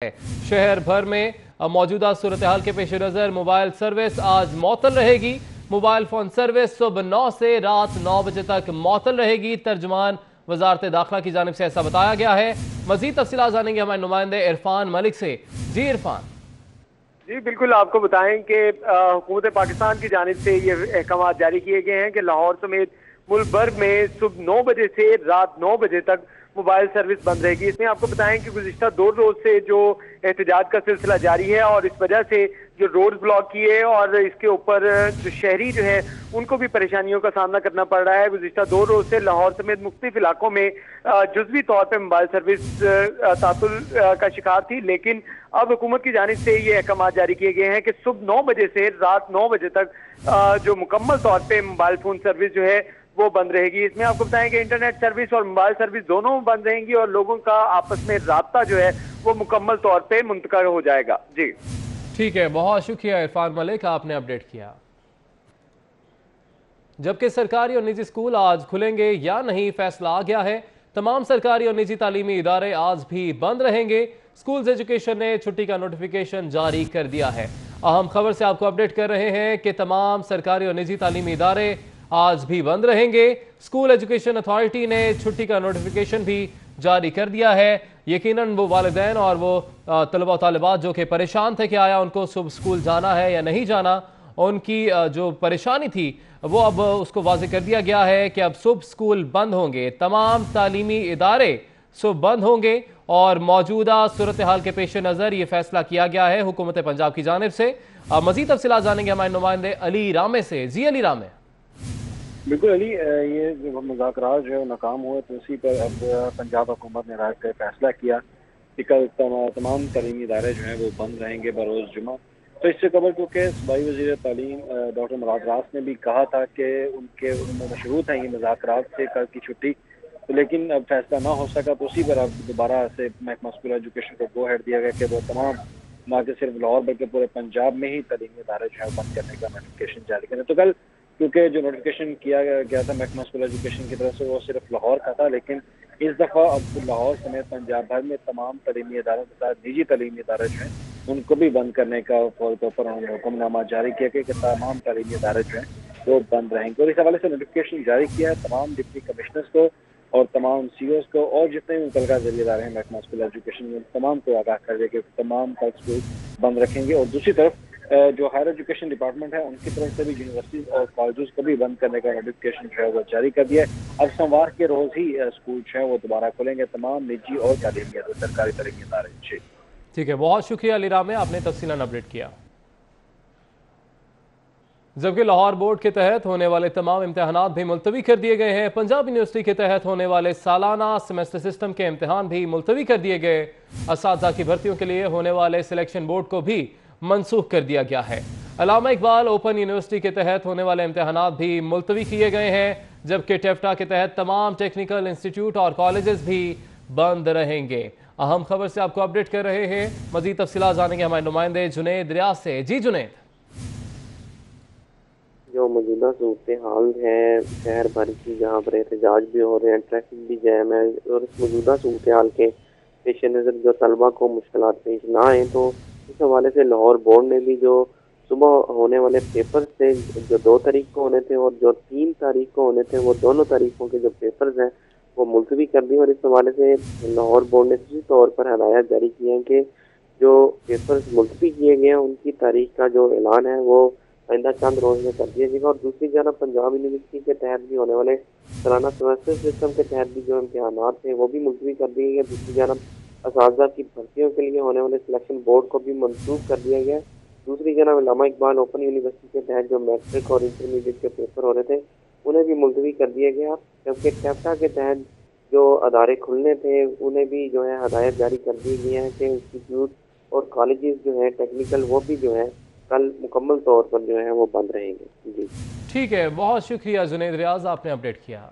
शहर भर में मौजूदा सूरत हाल के पेश नज़र मोबाइल सर्विस आज मअतल रहेगी। मोबाइल फ़ोन सर्विस सुबह 9 से रात 9 बजे तक मअतल रहेगी। तर्जुमान वजारत दाखिला की जानिब से ऐसा बताया गया है। मज़ीद तफसीलात जानेंगे हमारे नुमाइंदे इरफान मलिक से। जी इरफान। जी बिल्कुल, आपको बताएं कि हुकूमत पाकिस्तान की जानिब से ये अहकाम जारी किए गए हैं कि लाहौर समेत मुल्क भर में सुबह 9 बजे से रात 9 बजे तक मोबाइल सर्विस बंद रहेगी। इसमें आपको बताएं कि गुज़िश्ता 2 रोज से जो एहतजाज का सिलसिला जारी है और इस वजह से जो रोड ब्लॉक किए और इसके ऊपर जो शहरी जो है उनको भी परेशानियों का सामना करना पड़ रहा है। गुज़िश्ता 2 रोज से लाहौर समेत मुख्तलिफ इलाकों में जुज़वी तौर पर मोबाइल सर्विस तातुल का शिकार थी, लेकिन अब हुकूमत की जानिब से ये अहकाम जारी किए गए हैं कि सुबह 9 बजे से रात 9 बजे तक जो मुकम्मल तौर पे मोबाइल फ़ोन सर्विस जो है वो बंद रहेगी। इसमें आपको बताएं कि इंटरनेट सर्विस और मोबाइल सर्विस दोनों बंद रहेंगी और लोगों का आपस में राब्ता जो है वो मुकम्मल तौर पे मुंतकिल हो जाएगा। जी ठीक है, बहुत शुक्रिया इरफान मलिक, आपने अपडेट किया। जबकि सरकारी और निजी स्कूल आज खुलेंगे या नहीं, फैसला आ गया है। तमाम सरकारी और निजी तालीमी इदारे आज भी बंद रहेंगे। स्कूल्स एजुकेशन ने छुट्टी का नोटिफिकेशन जारी कर दिया है। अहम खबर से आपको अपडेट कर रहे हैं कि तमाम सरकारी और निजी तालीमी इदारे आज भी बंद रहेंगे। स्कूल एजुकेशन अथॉरिटी ने छुट्टी का नोटिफिकेशन भी जारी कर दिया है। यकीनन वो वालिदैन और वो तलबा और तालिबात जो कि परेशान थे कि आया उनको सुबह स्कूल जाना है या नहीं जाना, उनकी जो परेशानी थी वो अब उसको वाज़ेह कर दिया गया है कि अब सुबह स्कूल बंद होंगे। तमाम तालीमी इदारे सुबह बंद होंगे और मौजूदा सूरत हाल के पेश नज़र ये फैसला किया गया है हुकूमत पंजाब की जानिब से। मज़ीद तफसीलात जानेंगे हमारे नुमाइंदे अली रामे से। जी अली रामे। बिल्कुल अली, ये जो मुज़ाकरात जो है नाकाम हुए तो उसी पर अब पंजाब हुकूमत ने रात का फैसला किया कि कल तमाम तलीमी इदारे जो हैं वो बंद रहेंगे बरोज़ जुमा। तो इससे कबल क्योंकि सूबाई वज़ीर तालीम डॉक्टर मुराद रास ने भी कहा था कि उनमें मशरूत हैं ये मुज़ाकरात से कल की छुट्टी, तो लेकिन अब फैसला ना हो सका तो उसी पर अब दोबारा से महकमा स्कूल एजुकेशन को गो हेड दिया गया कि वो तमाम ना कि सिर्फ लाहौर बल्कि पूरे पंजाब में ही तलीमी इदारे जो है बंद करने का नोटिफिकेशन जारी करें। तो कल क्योंकि जो नोटिफिकेशन किया गया था महकमा स्कूल एजुकेशन की तरफ से वो सिर्फ लाहौर का था, लेकिन इस दफ़ा अब लाहौर समेत पंजाब भर में तमाम तलीमी इदारों के साथ निजी तलीमी इदारे जो हैं उनको भी बंद करने का फौरी तौर पर उन्होंने हुक्मनामा जारी किया कि तमाम तलीमी इदारे जो हैं वो बंद रहेंगे। और इस हवाले से नोटिफिकेशन जारी किया है तमाम डिप्टी कमिश्नर्स को और तमाम सीओज को और जितने भी मुतलका ज़रिएदार हैं महकमा स्कूल एजुकेशन में तमाम को आगाह कर दिया कि तमाम कल स्कूल बंद रखेंगे। और दूसरी तरफ जो हायर एजुकेशन डिपार्टमेंट है उनकी तरफ से भी यूनिवर्सिटीज और कॉलेजेस को भी बंद करने का नोटिफिकेशन जो है वो जारी कर दिया है। अब सोमवार के रोज ही स्कूल जो है वो दोबारा खुलेंगे, तमाम निजी और तालीमी सरकारी तालीमी इदारे। ठीक है, बहुत शुक्रिया अली रामे, आपने तफसीलन अपडेट किया। जबकि लाहौर बोर्ड के तहत होने वाले तमाम इम्तहानात भी मुलतवी कर दिए गए हैं। पंजाब यूनिवर्सिटी के तहत होने वाले सालाना सेमेस्टर सिस्टम के इम्तहान भी मुलतवी कर दिए गए। असातिज़ा की भर्तियों के लिए होने वाले सिलेक्शन बोर्ड को भी मनसूख कर दिया गया है। अल्लामा इकबाल ओपन यूनिवर्सिटी के तहत होने वाले इम्तहानात भी मुलतवी किए गए हैं, जबकि टेफ्टा के तहत तमाम टेक्निकल इंस्टीट्यूट और कॉलेजेस भी बंद रहेंगे। अहम खबर से आपको अपडेट कर रहे हैं। मजीद तफसीलात जानेंगे हमारे नुमाइंदे जुनैद रियाज से। जी जुनैद। जो मौजूदा सूरत हाल है शहर भर की, जहाँ पर एहतजाज भी हो रहे हैं, ट्रैफिक भी जैम है, और इस मौजूदा सूरत हाल के पेश नज़र जो तलबा को मुश्किलात पेश ना आए, तो इस हवाले से लाहौर बोर्ड ने भी जो सुबह होने वाले पेपर थे जो 2 तारीख को होने थे और जो 3 तारीख को होने थे, वो दोनों तारीखों के जो पेपर्स हैं वो मुलतवी कर दिए। और इस हवाले से लाहौर बोर्ड ने इसी तौर पर हदायत जारी की है कि जो पेपर्स मुलतवी किए गए हैं उनकी तारीख का जो ऐलान है वो आइंदा चंद रोज में कर दिया जाएगा। और दूसरी जानब पंजाब यूनिवर्सिटी के तहत भी होने वाले सालाना सेमेस्टर सिस्टम के तहत भी जो इम्तहानात थे वो भी मुलतवी कर दिए गए। दूसरी जानब असातिज़ा की भर्तियों के लिए होने वाले सिलेक्शन बोर्ड को भी मनसूख कर दिया गया। दूसरी जानब अल्लामा इकबाल ओपन यूनिवर्सिटी के तहत जो मैट्रिक और इंटरमीडिएट के पेपर हो रहे थे उन्हें भी मुलतवी कर दिया गया। जबकि टेफ्टा के तहत जो अदारे खुलने थे उन्हें भी जो है हदायत जारी कर दी गई है कि इंस्टीट्यूट और कॉलेजेस जो है टेक्निकल वो भी जो है कल मुकम्मल तौर पर जो है वो बंद रहेंगे। जी ठीक है, बहुत शुक्रिया जुनैद रियाज, आपने अपडेट किया।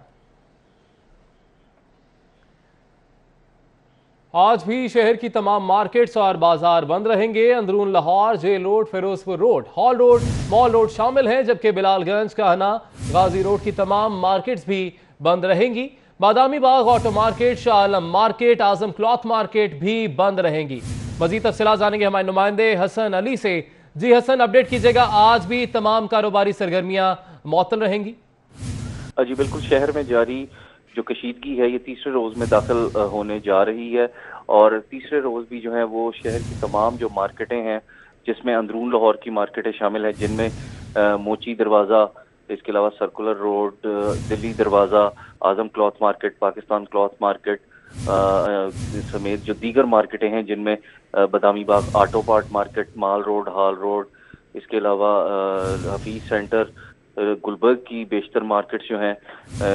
आज भी शहर की तमाम मार्केट्स और बाजार बंद रहेंगे। अंदरून Lahore, jail road, Ferozepur road, hall road, mall road शामिल हैं, जबकि बिलालगंज, कहना, गाजी रोड की तमाम मार्केट्स भी बंद रहेंगी। Badami Bagh auto market, Shah Alam market, आजम क्लॉथ मार्केट भी बंद रहेंगी। मजीद तफसीलात जानेंगे हमारे नुमाइंदे हसन अली से। जी हसन, अपडेट कीजिएगा, आज भी तमाम कारोबारी सरगर्मियां मअतल रहेंगी? जी बिल्कुल, शहर में जारी जो कशीदगी है ये तीसरे रोज़ में दाखिल होने जा रही है और तीसरे रोज़ भी जो है वो शहर की तमाम जो मार्केटें हैं, जिसमें अंदरून लाहौर की मार्केटें शामिल हैं, जिनमें मोची दरवाज़ा, इसके अलावा सर्कुलर रोड, दिल्ली दरवाज़ा, Azam cloth market, Pakistan cloth market समेत जो दीगर मार्केटें हैं, जिनमें Badami Bagh auto part market, mall road, hall road, इसके अलावा हफीज सेंटर, गुलबर्ग की बेशतर मार्केट्स जो हैं,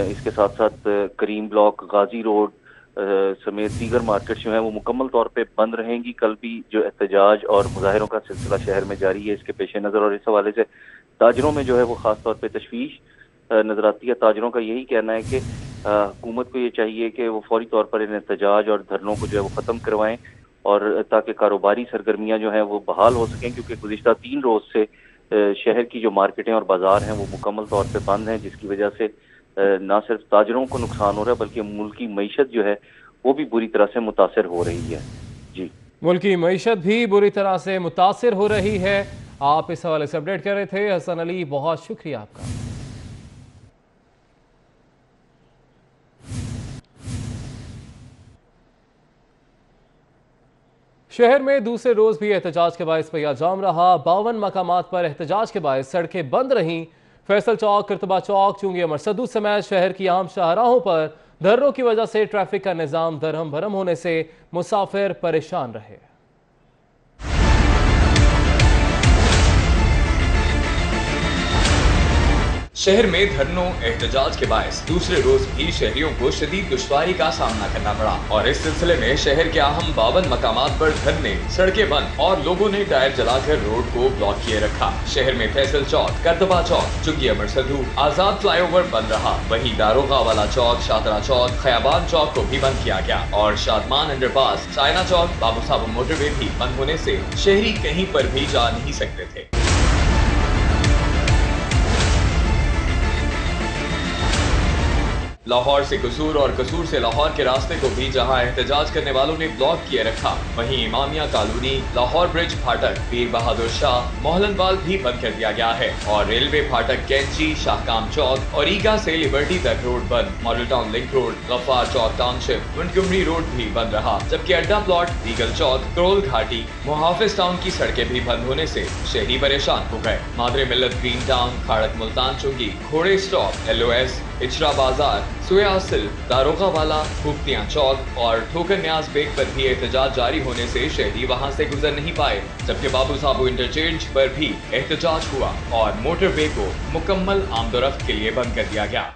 इसके साथ साथ करीम ब्लॉक, गाजी रोड समेत दीगर मार्केट्स जो हैं वो मुकम्मल तौर पे बंद रहेंगी। कल भी जो एहतजाज और मुजाहरों का सिलसिला शहर में जारी है, इसके पेश नज़र और इस हवाले से ताजरों में जो है वो ख़ास तौर पे तशवीश नज़र आती है। ताजरों का यही कहना है कि हुकूमत को ये चाहिए कि वो फौरी तौर पर इन एहतजाज और धरनों को जो है वो ख़त्म करवाएं और ताकि कारोबारी सरगर्मियाँ जो हैं वो बहाल हो सकें, क्योंकि गुज़िश्ता 3 रोज़ से शहर की जो मार्केटें और बाज़ार हैं वो मुकम्मल तौर पे बंद हैं, जिसकी वजह से ना सिर्फ ताजरों को नुकसान हो रहा है बल्कि मुल्की मईशत जो है वो भी बुरी तरह से मुतासर हो रही है। जी, मुल्की मईशत भी बुरी तरह से मुतासर हो रही है। आप इस हवाले से अपडेट कर रहे थे हसन अली, बहुत शुक्रिया आपका। शहर में दूसरे रोज भी एहतजाज के बायस पहिया जाम रहा। 52 मकामात पर एहतजाज के बायस सड़कें बंद रहीं। फैसल चौक, करतबा चौक, चुंगी अमर सदू समेत शहर की आम शाहराहों पर धरनों की वजह से ट्रैफिक का निजाम दरहम भरम होने से मुसाफिर परेशान रहे। शहर में धरनों एहतजाज के बायस दूसरे रोज भी शहरियों को शदीद दुश्वारी का सामना करना पड़ा और इस सिलसिले में शहर के अहम 52 मकामात पर धरने, सड़कें बंद और लोगों ने टायर जलाकर रोड को ब्लॉक किए रखा। शहर में फैसल चौक, करतबा चौक, चुंगी अमर सदू, आजाद फ्लाईओवर बंद रहा। वहीं दारोगा वाला चौक, शातरा चौक, खयाबान चौक को भी बंद किया गया और शादमान अंडरपास, चाइना चौक, बाबू साहब मोटरवे भी बंद होने से शहरी कहीं पर भी जा नहीं सकते थे। लाहौर से कसूर और कसूर से लाहौर के रास्ते को भी जहां एहतजाज करने वालों ने ब्लॉक किए रखा, वहीं इमामिया कॉलोनी, लाहौर ब्रिज फाटक, वीर बहादुर शाह, मोहलनवाल भी बंद कर दिया गया है और रेलवे फाटक, कैंची, शाहकाम चौक और ईगा से लिबर्टी तक रोड बंद। Model Town link road, Gaffar Chowk township, Montgomery road भी बंद रहा, जबकि अड्डा प्लॉट, रीगल चौक, करोल घाटी, मुहाफिज टाउन की सड़कें भी बंद होने से शहरी परेशान हो गए। मादरे मिल्लत ग्रीन टाउन, खाड़क मुल्तान चुंगी, घोड़े स्टॉप, LOS, इचरा बाजार, सुयासिल, दारोगा वाला, खुफतियां चौक और ठोकर न्याज बेग पर भी एहतजाज जारी होने से शहरी वहां से गुजर नहीं पाए, जबकि बाबू साहब इंटरचेंज पर भी एहतजाज हुआ और मोटरवे को मुकम्मल आमदोरफ्त के लिए बंद कर दिया गया।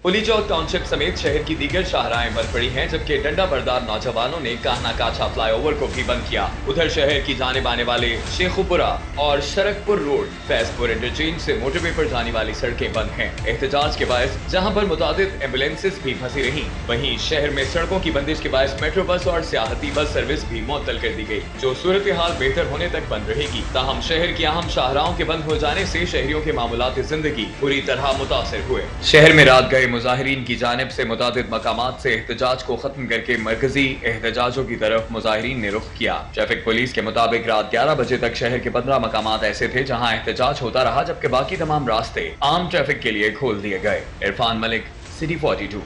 पुली चौक टाउनशिप समेत शहर की दीगर शाहराएं बंद पड़ी हैं, जबकि डंडा बरदार नौजवानों ने काहना काछा फ्लाईओवर को भी बंद किया। उधर शहर की जाने आने वाले शेखुपुरा और शरकपुर रोड, फैजपुर इंटरचेंज से मोटरवे पर जाने वाली सड़कें बंद हैं। एहतजाज के बायस जहां पर मुतादिद एम्बुलेंसेस भी फंसी रहीं, वहीं शहर में सड़कों की बंदिश के बायस मेट्रो बस और सियाहती बस सर्विस भी मुअत्तल कर दी गई, जो सूरत हाल बेहतर होने तक बंद रहेगी। ताहम शहर की अहम शाहराहों के बंद हो जाने से शहरियों के मामूलात जिंदगी बुरी तरह मुतासिर हुए। शहर में रात गए मुजाहिरीन की जानिब से मुतादिद मकामात से एहतजाज को खत्म करके मरकजी एहतजाजों की तरफ मुजाहिरीन ने रुख किया। ट्रैफिक पुलिस के मुताबिक रात 11 बजे तक शहर के 15 मकामात ऐसे थे जहां एहतजाज होता रहा, जबकि बाकी तमाम रास्ते आम ट्रैफिक के लिए खोल दिए गए। इरफान मलिक, सिटी 42।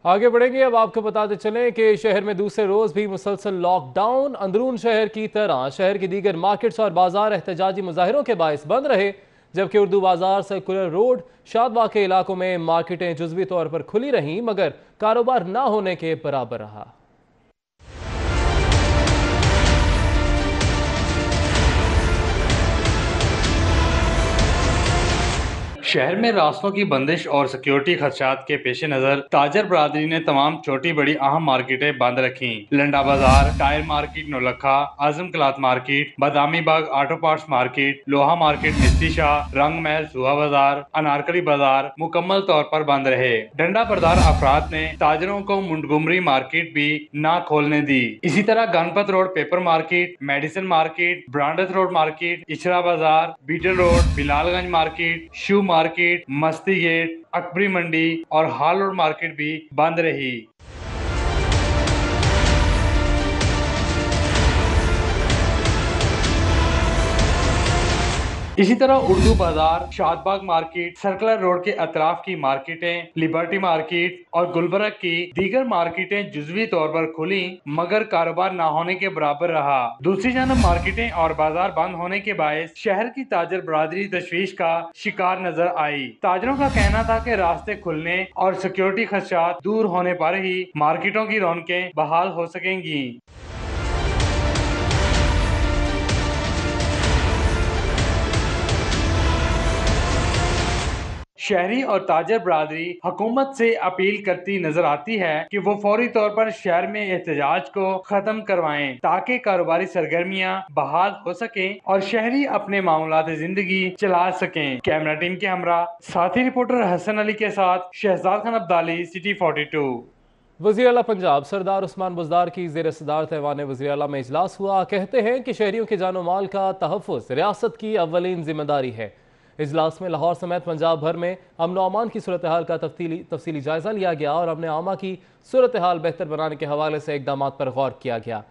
आगे बढ़ेंगे, अब आपको बताते चलें कि शहर में दूसरे रोज भी मुसलसल लॉकडाउन। अंदरून शहर की तरह शहर की दीगर मार्केट्स और बाजार एहतजाजी मुजाहिरों के बायस बंद रहे, जबकि उर्दू बाजार, सर्कुलर रोड, शादबाग के इलाकों में मार्केटें जुज़वी तौर पर खुली रहीं मगर कारोबार न होने के बराबर रहा। शहर में रास्तों की बंदिश और सिक्योरिटी खदशात के पेश नजर ताजर बरादरी ने तमाम छोटी बड़ी अहम मार्केटें बंद रखी। लंडा बाजार, टायर मार्केट नौलखा, आजम cloth market, Badami Bagh auto parts market, लोहा मार्केट निस्ती शाह, रंग महल सुहा बाजार, अनारकली बाजार मुकम्मल तौर पर बंद रहे। डंडा बरदार अफराद ने ताजरों को मुंटगमरी मार्केट भी ना खोलने दी। इसी तरह Ganpat road paper market, medicine market, brands road market, Ichhra बाजार, बीटल रोड, बिलालगंज मार्केट, शू मार्केट मार्केट, मस्ती गेट, अकबरी मंडी और हाल रोड मार्केट भी बंद रही। इसी तरह उर्दू बाजार, शादबाग मार्केट, सर्कुलर रोड के अतराफ की मार्केटें, लिबर्टी मार्केट और गुलबर्ग की दीगर मार्केटें जुज़वी तौर पर खुली मगर कारोबार ना होने के बराबर रहा। दूसरी जानब मार्केटें और बाजार बंद होने के बायस शहर की ताजर बरादरी तशवीश का शिकार नजर आई। ताजरों का कहना था कि रास्ते खुलने और सिक्योरिटी खदशात दूर होने पर ही मार्केटों की रौनकें बहाल हो सकेंगी। शहरी और ताजर बरादरी हुकूमत से अपील करती नजर आती है कि वो फौरी तौर पर शहर में एहतजाज को खत्म करवाएं ताकि कारोबारी सरगर्मियां बहाल हो सकें और शहरी अपने मामलात जिंदगी चला सकें। कैमरा टीम के हमरा साथी रिपोर्टर हसन अली के साथ शहजाद खान अब्दाली, सिटी 42। वज़ीर आला पंजाब सरदार उस्मान बुज़दार की ज़ेर सदारत ऐवान वज़ीर आला में इजलास हुआ। कहते हैं कि शहरियों के जानो माल का तहफ़्फ़ुज़ रियासत की अव्वलीन जिम्मेदारी है। इजलास में लाहौर समेत पंजाब भर में अमन व अमान की सूरत हाल का तफसीली जायज़ा लिया गया और अमन आमा की सूरत हाल बेहतर बनाने के हवाले से इक़दाम पर गौर किया गया।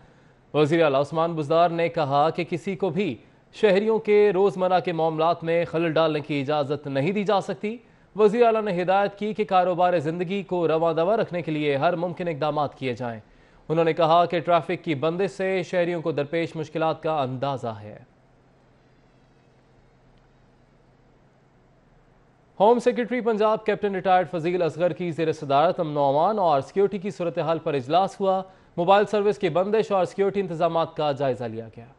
वज़ीर आला उस्मान बुज़दार ने कहा कि किसी को भी शहरियों के रोज़मर्रा के मामलात में खलल डालने की इजाज़त नहीं दी जा सकती। वज़ीर आला ने हिदायत की कि कारोबार ज़िंदगी को रवा दवा रखने के लिए हर मुमकिन इक़दाम किए जाएँ। उन्होंने कहा कि ट्रैफिक की बंदिश से शहरियों को दरपेश मुश्किलात का अंदाज़ा है। Home secretary Punjab captain retired Fazeel Asghar की ज़ेर सदारत अमन व अमान और सिक्योरिटी की सूरत हाल पर इजलास हुआ। मोबाइल सर्विस की बंदिश और सिक्योरिटी इंतजाम का जायजा लिया गया।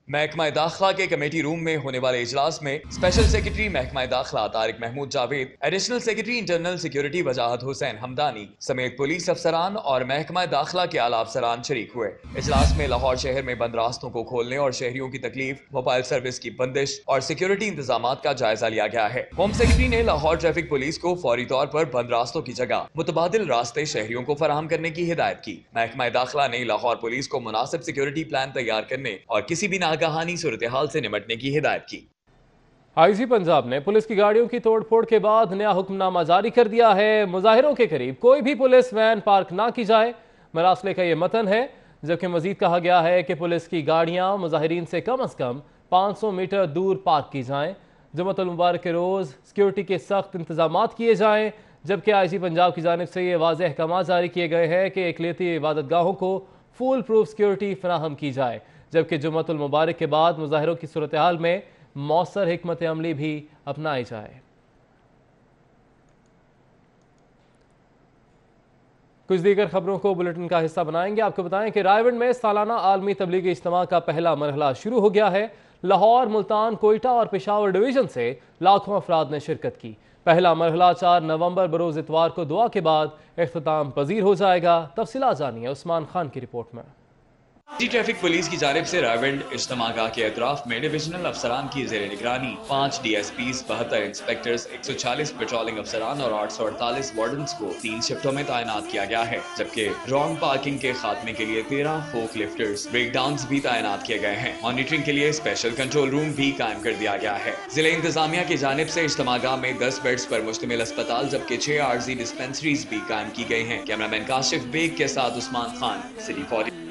महकमा दाखिला के कमेटी रूम में होने वाले इजलास में स्पेशल सेक्रेटरी महकमा दाखिला Tariq Mahmood Javed, additional secretary internal security Wajahat Hussain Hamdani समेत पुलिस अफसरान और महकमा दाखिला के आला अफसरान शरीक हुए। इजलास में लाहौर शहर में बंद रास्तों को खोलने और शहरियों की तकलीफ, मोबाइल सर्विस की बंदिश और सिक्योरिटी इंतजाम का जायजा लिया गया है। होम सेक्रेटरी ने लाहौर ट्रैफिक पुलिस को फौरी तौर पर बंद रास्तों की जगह मुतबादिल रास्ते शहरियों को फराहम करने की हिदायत की। महकमा दाखिला ने लाहौर पुलिस को मुनासिब सिक्योरिटी प्लान तैयार करने और किसी भी कहानी सूरत हाल से निपटने की हिदायत की। आईजी पंजाब ने पुलिस की गाड़ियों की तोड़फोड़ के बाद नया हुक्मनामा जारी कर दिया है। मुजाहिरों के करीब कोई भी पुलिस वैन पार्क ना की जाए, मरासले का यह मतन है। जबकि मजीद कहा गया है कि पुलिस की गाड़ियां मुजाहिरीन से कम 500 मीटर दूर पार्क की जाएं। जुम्मतुल मुबारक के रोज़ सिक्योरिटी के सख्त इंतजाम किए जाएं। जबकि आईजी पंजाब की जानिब से ये वाज़ेह अहकाम जारी किए गए हैं कि इकलियती इबादतगाहों को फुल प्रूफ सिक्योरिटी फराहम की जाए। जबकि जुम्मतुल मुबारक के बाद मुजाहिरों की सूरत हाल में मौसर हिकमत अमली भी अपनाई जाए। कुछ दीगर खबरों को बुलेटिन का हिस्सा बनाएंगे। आपको बताएं कि रायवंड में सालाना आलमी तबलीगी इज्तिमा का पहला मरहला शुरू हो गया है। लाहौर, मुल्तान, कोयटा और पेशावर डिवीजन से लाखों अफराद ने शिरकत की। पहला मरहला 4 नवंबर बरोज इतवार को दुआ के बाद इख्तिताम पजीर हो जाएगा। तफसीलात जानिए उस्मान खान की रिपोर्ट में। ट्रैफिक पुलिस की जानिब से रायवंड इज्तिमागाह के अतराफ में डिविजनल अफसरान की जेर निगरानी 5 DSPs, 72 इंस्पेक्टर्स, 140 पेट्रोलिंग अफसरान और 848 वार्डन्स को 3 शिफ्टों में तैनात किया गया है। जबकि रॉन्ग पार्किंग के खात्मे के लिए 13 फोक लिफ्टर्स, ब्रेकडाउन्स भी तैनात किए गए हैं। मॉनिटरिंग के लिए स्पेशल कंट्रोल रूम भी कायम कर दिया गया है। जिले इंतजामिया की जानिब से इज्तिमागाह में 10 बेड्स पर मुश्तमिल अस्पताल जबकि 6 आरजी डिस्पेंसरीज भी कायम की गई हैं। कैमरामैन काशिफ बेग के साथ उस्मान खान, सिटी 40।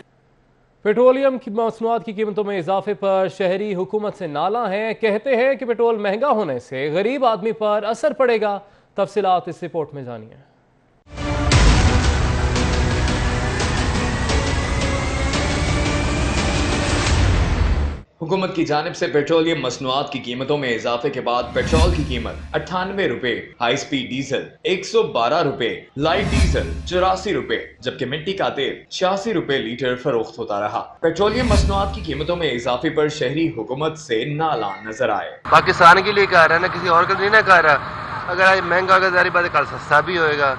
पेट्रोलियम की मसनूआत की कीमतों में इजाफे पर शहरी हुकूमत से नाला हैं। कहते हैं कि पेट्रोल महंगा होने से गरीब आदमी पर असर पड़ेगा। तफसीलात इस रिपोर्ट में जानिए। हुकूमत की जानिब से पेट्रोलियम मसनूआत की कीमतों में इजाफे के बाद पेट्रोल की कीमत 98 रुपए, हाई स्पीड डीजल 112 रुपए, लाइट डीजल 84 रुपए, जबकि मिट्टी का तेल 86 रुपए लीटर फरोख्त होता रहा। पेट्रोलियम मसनूआत की कीमतों में इजाफे पर शहरी हुकूमत से नाला नजर आए। पाकिस्तान के लिए कह रहा है ना, किसी और के लिए नहीं कह रहा। अगर आज महंगा होगा जारी बात है, कल सस्ता भी होएगा।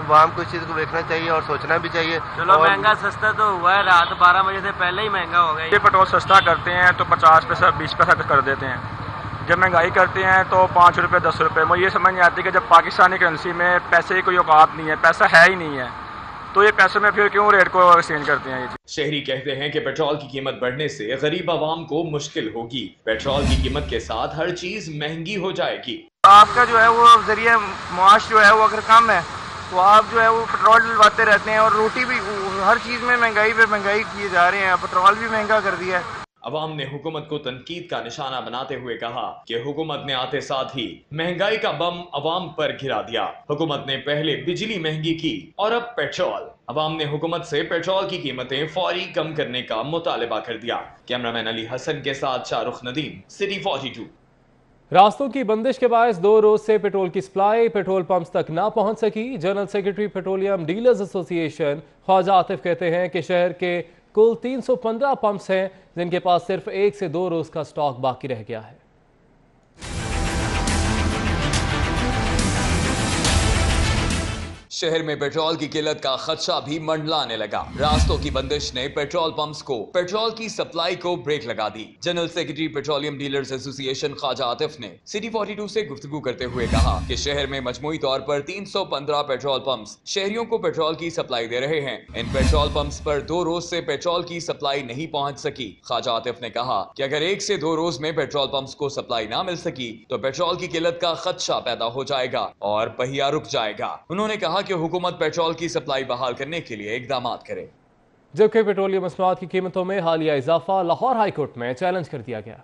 वाम कुछ चीज़ को देखना चाहिए और सोचना भी चाहिए। चलो महंगा सस्ता तो हुआ है, रात 12 बजे से पहले ही महंगा हो गया। ये पेट्रोल सस्ता करते हैं तो 50 पैसा 20 पैसा कर देते हैं। जब महंगाई करते हैं तो 5 रुपये 10 रुपये। मुझे ये समझ नहीं आती कि जब पाकिस्तानी करेंसी में पैसे की कोई औकात नहीं है, पैसा है ही नहीं है, تو یہ پیسے میں پھر کیوں ریٹ کو ایکسچینج کرتے ہیں؟ شہری کہتے ہیں کہ پیٹرول کی قیمت بڑھنے سے غریب عوام کو مشکل ہوگی. پیٹرول کی قیمت کے ساتھ ہر چیز مہنگی ہو جائے گی. آپ کا جو ہے وہ ذریعہ معاش جو ہے وہ اگر کم ہے تو آپ جو ہے وہ پیٹرول ڈلواتے رہتے ہیں، اور روٹی بھی ہر چیز میں مہنگائی پہ مہنگائی کیے جا رہے ہیں، پیٹرول بھی مہنگا کر دیا ہے. عوام نے حکومت کو تنقید کا نشانہ بناتے ہوئے کہا کہ حکومت نے آتے ساتھ ہی مہنگائی کا بم عوام پر گرا دیا. حکومت نے پہلے بجلی مہنگی کی اور اب پیٹرول. عوام نے حکومت سے پیٹرول کی قیمتیں فوری کم کرنے کا مطالبہ کر دیا. کیمرامین علی حسن کے ساتھ شاہ رخ ندیم، سٹی 42. راستوں کی بندش کے باعث 2 روز سے پیٹرول کی سپلائی پیٹرول پمپس تک نہ پہنچ سکی. جنرل سیکرٹری پیٹرولیم ڈیلرز ایسوسی ایشن خواجہ عاطف کہتے ہیں کہ شہر کے کل 315 پمپس ہیں جن کے پاس صرف 1 سے 2 روز کا سٹاک باقی رہ گیا ہے. شہر میں پیٹرول کی قلت کا خدشہ بھی منڈلانے لگا. راستوں کی بندش نے پیٹرول پمپس کو پیٹرول کی سپلائی کو بریک لگا دی. جنرل سیکرٹری پیٹرولیم ڈیلرز ایسوسی ایشن خواجہ عاطف نے سٹی 42 سے گفتگو کرتے ہوئے کہا کہ شہر میں مجموعی طور پر 315 پیٹرول پمپس شہریوں کو پیٹرول کی سپلائی دے رہے ہیں. ان پیٹرول پمپس پر 2 روز سے پیٹرول کی سپلائی نہیں پہنچ سکی. خواجہ عاطف نے کہا کہ اگر 1 سے 2 روز میں پیٹرول پمپس کو سپلائی نہ مل سکی تو پیٹرول کی قلت کا خدشہ پیدا ہو جائے گا اور پہیہ رک جائے گا. انہوں نے کہا کہ حکومت پیٹرول کی سپلائی بحال کرنے کے لیے اقدامات کرے. جبکہ پیٹرولیم مصنوعات کی قیمتوں میں حالیہ اضافہ لاہور ہائی کورٹ میں چیلنج کر دیا گیا.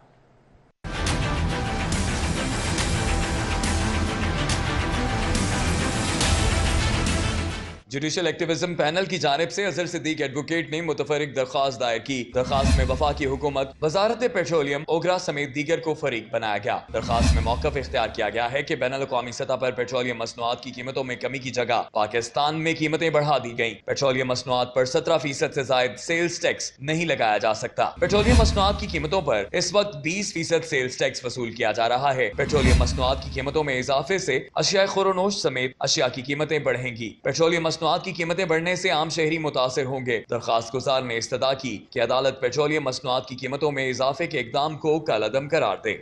جوڈیشل ایکٹیویزم پینل کی جانب سے اظہر صدیق ایڈوکیٹ نے متفرق درخواست دائر کی. درخواست میں وفاقی حکومت، وزارت پیٹرولیم، اوگرا سمیت دیگر کو فریق بنایا گیا. درخواست میں موقف اختیار کیا گیا ہے کہ بین الاقوامی سطح پر پیٹرولیم مصنوعات کی قیمتوں میں کمی کی جگہ پاکستان میں قیمتیں بڑھا دی گئیں. پیٹرولیم مصنوعات پر 17% سے زائد سیلز ٹیکس نہیں لگایا جا سکتا. پیٹرولیم مصنوعات کی قیمتوں پر اس وقت 20% سیلز ٹیکس وصول کیا جا رہا ہے. پیٹرولیم مصنوعات کی قیمتوں میں اضافے سے اشیاء خورونوش سمیت اشیاء کی قیمتیں بڑھیں گی. پیٹرولیم مصنوعات کی قیمتیں بڑھنے سے عام شہری متاثر ہوں گے. درخواست گزار نے استدعا کی کہ عدالت پیٹرولیم مصنوعات کی قیمتوں میں اضافے کے اقدام کو کالعدم قرار دے.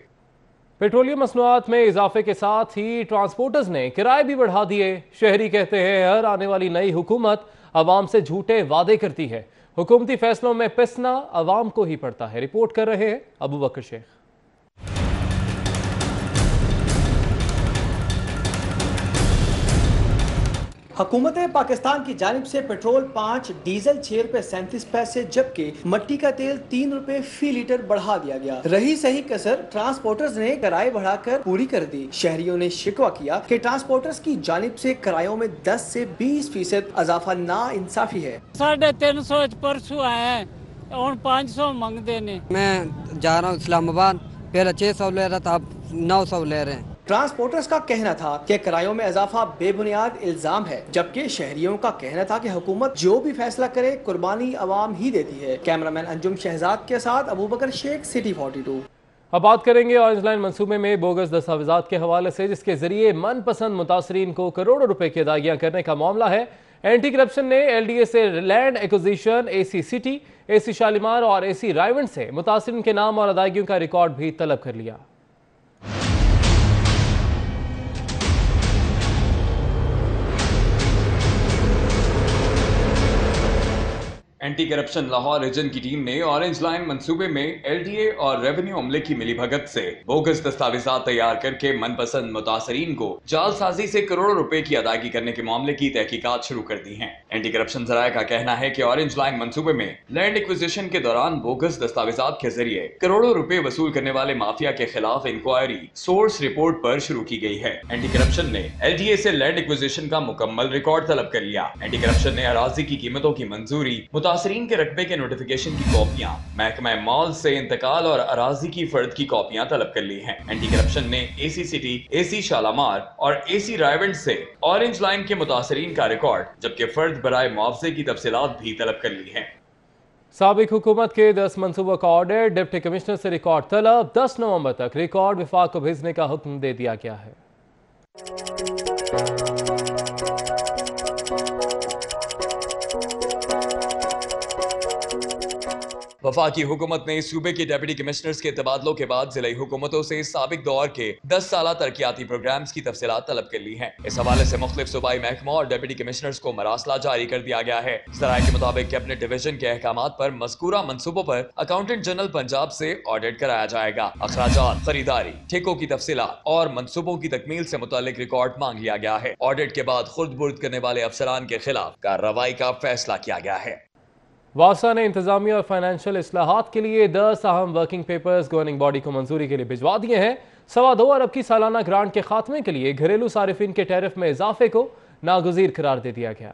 پیٹرولیم مصنوعات میں اضافے کے ساتھ ہی ٹرانسپورٹرز نے کرائے بھی بڑھا دیے. شہری کہتے ہیں ہر آنے والی نئی حکومت عوام سے جھوٹے وعدے کرتی ہے. حکومتی فیصلوں میں پسنا عوام کو ہی پڑتا ہے. رپورٹ کر رہے ہیں ابو بکر شیخ. حکومت پاکستان کی جانب سے پیٹرول 5، ڈیزل 6 روپے 37 پیسے جبکہ مٹی کا تیل 3 روپے فی لیٹر بڑھا دیا گیا. رہی صحیح کسر ٹرانسپورٹرز نے کرائے بڑھا کر پوری کر دی. شہریوں نے شکوہ کیا کہ ٹرانسپورٹرز کی جانب سے کرایوں میں 10 سے 20% اضافہ نا انصافی ہے. 350 پرسوں آئے ہیں اور 500 مانگ دینے. میں جا رہا ہوں اسلام آباد، پہلے 600 لے رہا تھا، اب 900 لے رہے ہیں. ٹرانسپورٹرز کا کہنا تھا کہ کرایوں میں اضافہ بے بنیاد الزام ہے، جبکہ شہریوں کا کہنا تھا کہ حکومت جو بھی فیصلہ کرے قربانی عوام ہی دیتی ہے. کیمرامین انجم شہزاد کے ساتھ ابو بکر شیخ، سٹی 42. اب بات کریں گے آرنج لائن منصوبے میں بوگس دستاویزات کے حوالے سے، جس کے ذریعے من پسند متاثرین کو کروڑوں روپے کی ادائیگیاں کرنے کا معاملہ ہے. اینٹی کرپشن نے ایل ڈی اے سے لینڈ ایکوزیشن، اے سی سٹی، اے سی شالیمار اور اے سی رائیونڈ سے متاثرین کے نام اور ادائیگیوں کا ریکارڈ بھی طلب کر لیا. اینٹی کرپشن لاہور ریجن کی ٹیم نے آرنج لائن منصوبے میں ایل ڈی اے اور ریونیو عملے کی ملی بھگت سے بوگس دستاویزات تیار کر کے من پسند متاثرین کو جعل سازی سے کروڑوں روپے کی ادائیگی کرنے کے معاملے کی تحقیقات شروع کر دی ہیں. اینٹی کرپشن ذرائع کا کہنا ہے کہ آرنج لائن منصوبے میں لینڈ ایکوزیشن کے دوران بوگس دستاویزات کے ذریعے کروڑوں روپے وصول کرنے والے مافیا کے خلاف انکوائری سورس رپورٹ پر شروع کی گئی ہے. اینٹی کرپشن نے ایل ڈی اے سے لینڈ ایکوزیشن کا مکمل ریکارڈ طلب کر لیا. اینٹی کرپشن نے اراضی کی قیمتوں کی منظوری، متاثرین کے رقبے کے نوٹیفیکیشن کی کاپیاں، محکمہ مال سے انتقال اور اراضی کی فرد کی کاپیاں طلب کر لی ہیں. اینٹی کرپشن نے اے سی سٹی، اے سی شالامار اور اے سی رائیونڈ سے آرنج لائن کے متاثرین کا ریکارڈ جبکہ فرد برائے معاوضے کی تفصیلات بھی طلب کر لی ہیں. سابق حکومت کے 10 منصوبوں کا آرڈر، ڈپٹی کمشنر سے ریکارڈ طلب. 10 نومبر تک ریکارڈ وفاق کو بھیجنے کا حکم دے دیا گیا ہے. वफाकी हुकूमत ने सूबे के डिप्टी कमिश्नर्स के तबादलों के बाद जिले हुकूमतों से साबिक दौर के 10 साला तरक्याती प्रोग्राम्स की तफसीलात तलब कर ली हैं। इस हवाले से मुख्तलिफ सूबाई महकमों और डिप्टी कमिश्नर्स को मरासला जारी कर दिया गया है। ज़राए के मुताबिक कैबिनेट डिवीजन के अहकामात पर मज़कूरा मंसूबों पर अकाउंटेंट जनरल पंजाब से ऑडिट कराया जाएगा। अखराजात, खरीदारी, ठेकों की तफसीलात और मंसूबों की तकमील से मुतालिक रिकॉर्ड मांग लिया गया है। ऑडिट के बाद खुर्द बुर्द करने वाले अफसरान के खिलाफ कार्रवाई का फैसला किया गया है। वासा ने इंतजामी और फाइनेंशियल इस्लाहात के लिए 10 अहम वर्किंग पेपर्स गवर्निंग बॉडी को मंजूरी के लिए भिजवा दिए हैं। 2.25 अरब की सालाना ग्रांट के खात्मे के लिए घरेलू सारिफिन के टैरिफ में इजाफे को नागुज़ीर करार दे दिया गया।